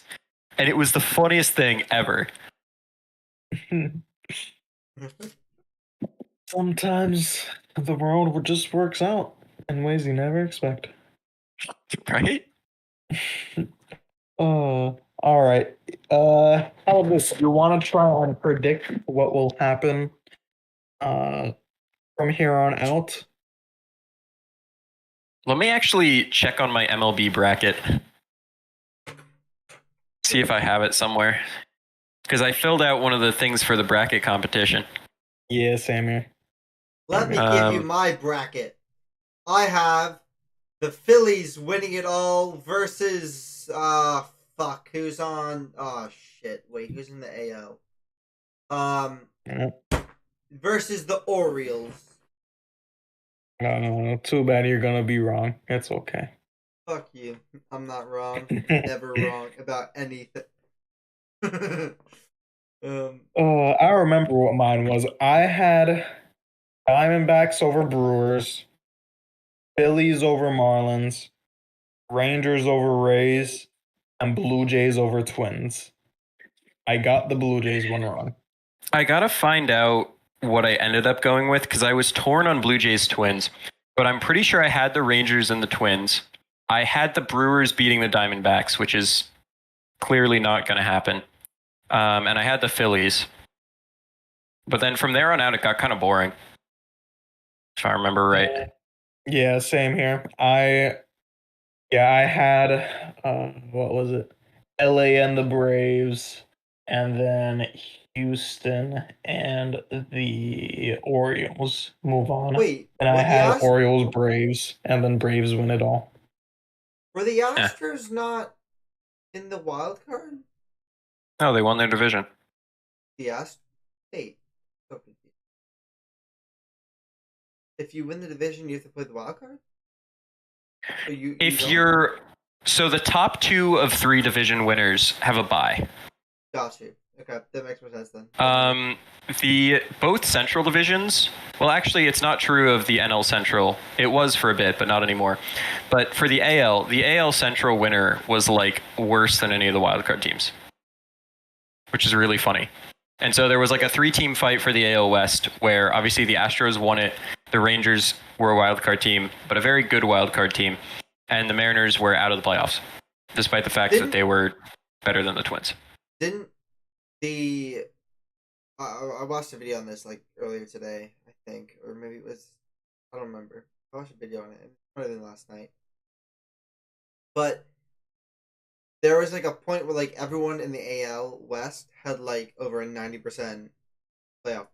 And it was the funniest thing ever. Sometimes the world just works out in ways you never expect. Right? All right. How about this? You want to try and predict what will happen from here on out? Let me actually check on my MLB bracket. See if I have it somewhere. Because I filled out one of the things for the bracket competition. Yeah, same here. Let me give you my bracket. I have the Phillies winning it all versus fuck. Who's on? Oh shit. Wait, who's in the AL? Yeah. Versus the Orioles. Too bad you're gonna be wrong. It's okay. Fuck you. I'm not wrong. Never wrong about anything. I remember what mine was. I had Diamondbacks over Brewers, Phillies over Marlins, Rangers over Rays, and Blue Jays over Twins. I got the Blue Jays one wrong. I gotta find out what I ended up going with because I was torn on Blue Jays Twins, but I'm pretty sure I had the Rangers and the Twins. I had the Brewers beating the Diamondbacks, which is clearly not going to happen. And I had the Phillies. But then from there on out, it got kind of boring, if I remember right. Yeah, same here. I had what was it? LA and the Braves, and then Houston and the Orioles move on. Wait, and I had Orioles, Braves, and then Braves win it all. Were the Astros not in the wild card? No, they won their division. The Astros? Hey, so confused. If you win the division, you have to play the wild card? So the top 2 of 3 division winners have a bye. Got you. Okay, that makes more sense then. The both Central divisions. Well, actually, it's not true of the NL Central. It was for a bit, but not anymore. But for the AL Central winner was like worse than any of the wildcard teams, which is really funny. And so there was like a 3-team fight for the AL West, where obviously the Astros won it. The Rangers were a wildcard team, but a very good wildcard team, and the Mariners were out of the playoffs, despite the fact that they were better than the Twins. Didn't I watched a video on this like earlier today, I think, or maybe it was, I don't remember. I watched a video on it probably last night. But there was like a point where like everyone in the AL West had like over a 90% playoff.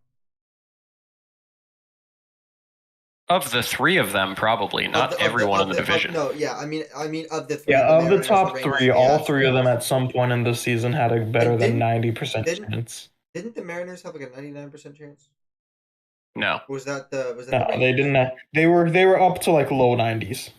Of the 3 of them, probably not everyone in the division. I mean of the 3. Yeah, of the top 3, all 3 of them at some point in the season had a better than 90% chance. Didn't the Mariners have like a 99% chance? No. Or was that the they didn't. They were up to like low 90s.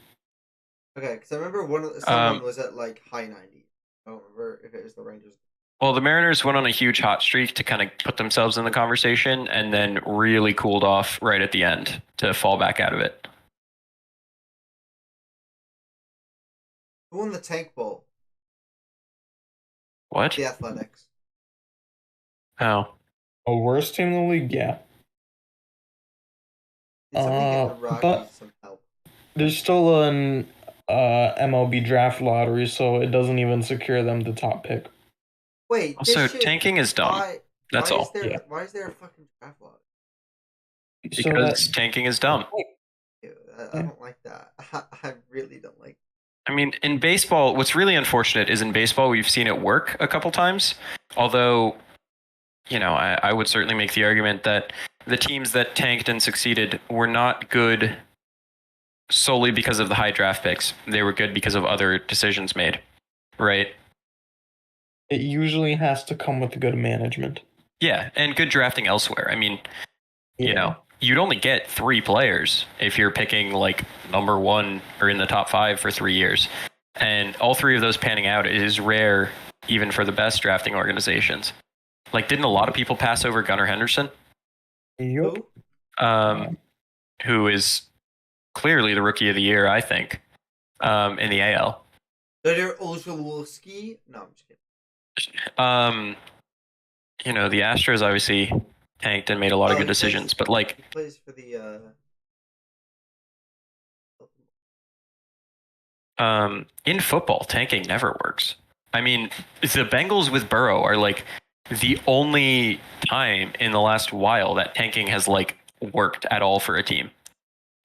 Okay, because I remember someone was at like high 90s. I don't remember if it was the Rangers. Well, the Mariners went on a huge hot streak to kind of put themselves in the conversation, and then really cooled off right at the end to fall back out of it. Who won the Tank Bowl? What? The Athletics. Oh. A worst team in the league, yeah. But some help. There's still an MLB draft lottery, so it doesn't even secure them the top pick. Wait, also tanking is dumb. That's all. Why is there a fucking draft lottery? Because tanking is dumb. I don't like that. I really don't like that. I mean, in baseball, what's really unfortunate is in baseball, we've seen it work a couple times. Although, I would certainly make the argument that the teams that tanked and succeeded were not good solely because of the high draft picks. They were good because of other decisions made, right? It usually has to come with good management. Yeah, and good drafting elsewhere. I mean, you'd only get 3 players if you're picking like number 1 or in the top 5 for 3 years. And all 3 of those panning out is rare even for the best drafting organizations. Like, didn't a lot of people pass over Gunnar Henderson? Yep. Who is clearly the rookie of the year, I think, in the AL. Olszewski? No, I'm just kidding. The Astros obviously tanked and made a lot of good decisions, but like he plays for the in football, tanking never works. I mean, the Bengals with Burrow are like the only time in the last while that tanking has like worked at all for a team.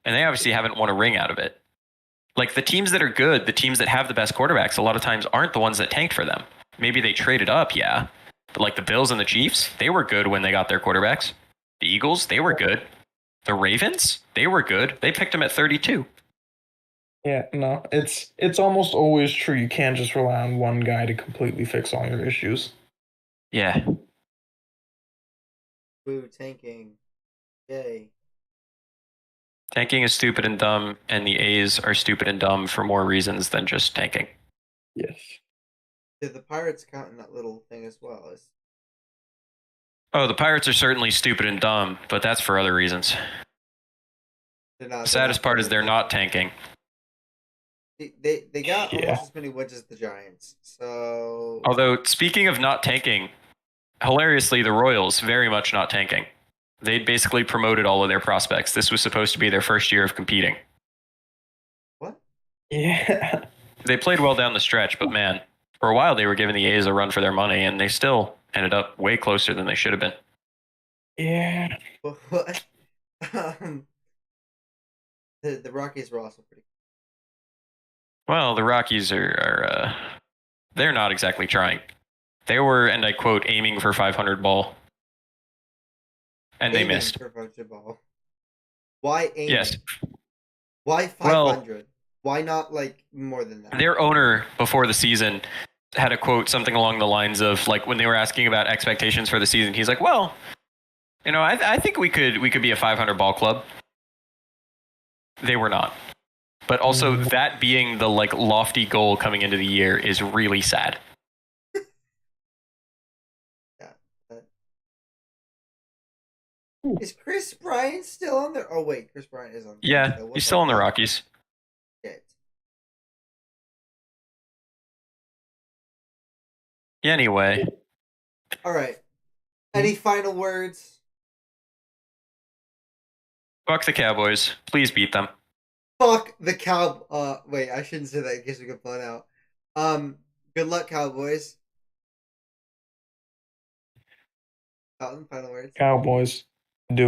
And they obviously haven't won a ring out of it. Like the teams that are good, the teams that have the best quarterbacks, a lot of times aren't the ones that tanked for them. Maybe they traded up, yeah. But like the Bills and the Chiefs, they were good when they got their quarterbacks. The Eagles, they were good. The Ravens, they were good. They picked them at 32. Yeah, no, it's almost always true. You can't just rely on one guy to completely fix all your issues. Yeah. Boo, tanking. Yay. Tanking is stupid and dumb, and the A's are stupid and dumb for more reasons than just tanking. Yes. Did the Pirates count in that little thing as well? Oh, the Pirates are certainly stupid and dumb, but that's for other reasons. The saddest part is they're not tanking. They got Yeah. almost as many wins as the Giants. So Although, speaking of not tanking, hilariously, the Royals very much not tanking. They'd basically promoted all of their prospects. This was supposed to be their first year of competing. what? Yeah. They played well down the stretch, but man, for a while they were giving the A's a run for their money, and they still ended up way closer than they should have been. Yeah. What? Um, the Rockies were also pretty. Well, the Rockies are they're not exactly trying. They were, and I quote, aiming for 500 ball, and they Aiming missed. for ball. Why aiming? Yes. Why Well, 500? Why not like more than that? their owner before the season had a quote something along the lines of like when they were asking about expectations for the season, he's like, "Well, you know, I think we could be a 500 ball club." They were not. But also that being the like lofty goal coming into the year is really sad. Yeah. Is Chris Bryant still on there? Oh wait, Chris Bryant is on. Yeah, he's still on the Rockies. Shit. Anyway, All right. Any final words? fuck the Cowboys. Please beat them. Fuck the cow. Wait, I shouldn't say that in case we get blown out. Good luck, Cowboys. Dalton, final words. Cowboys.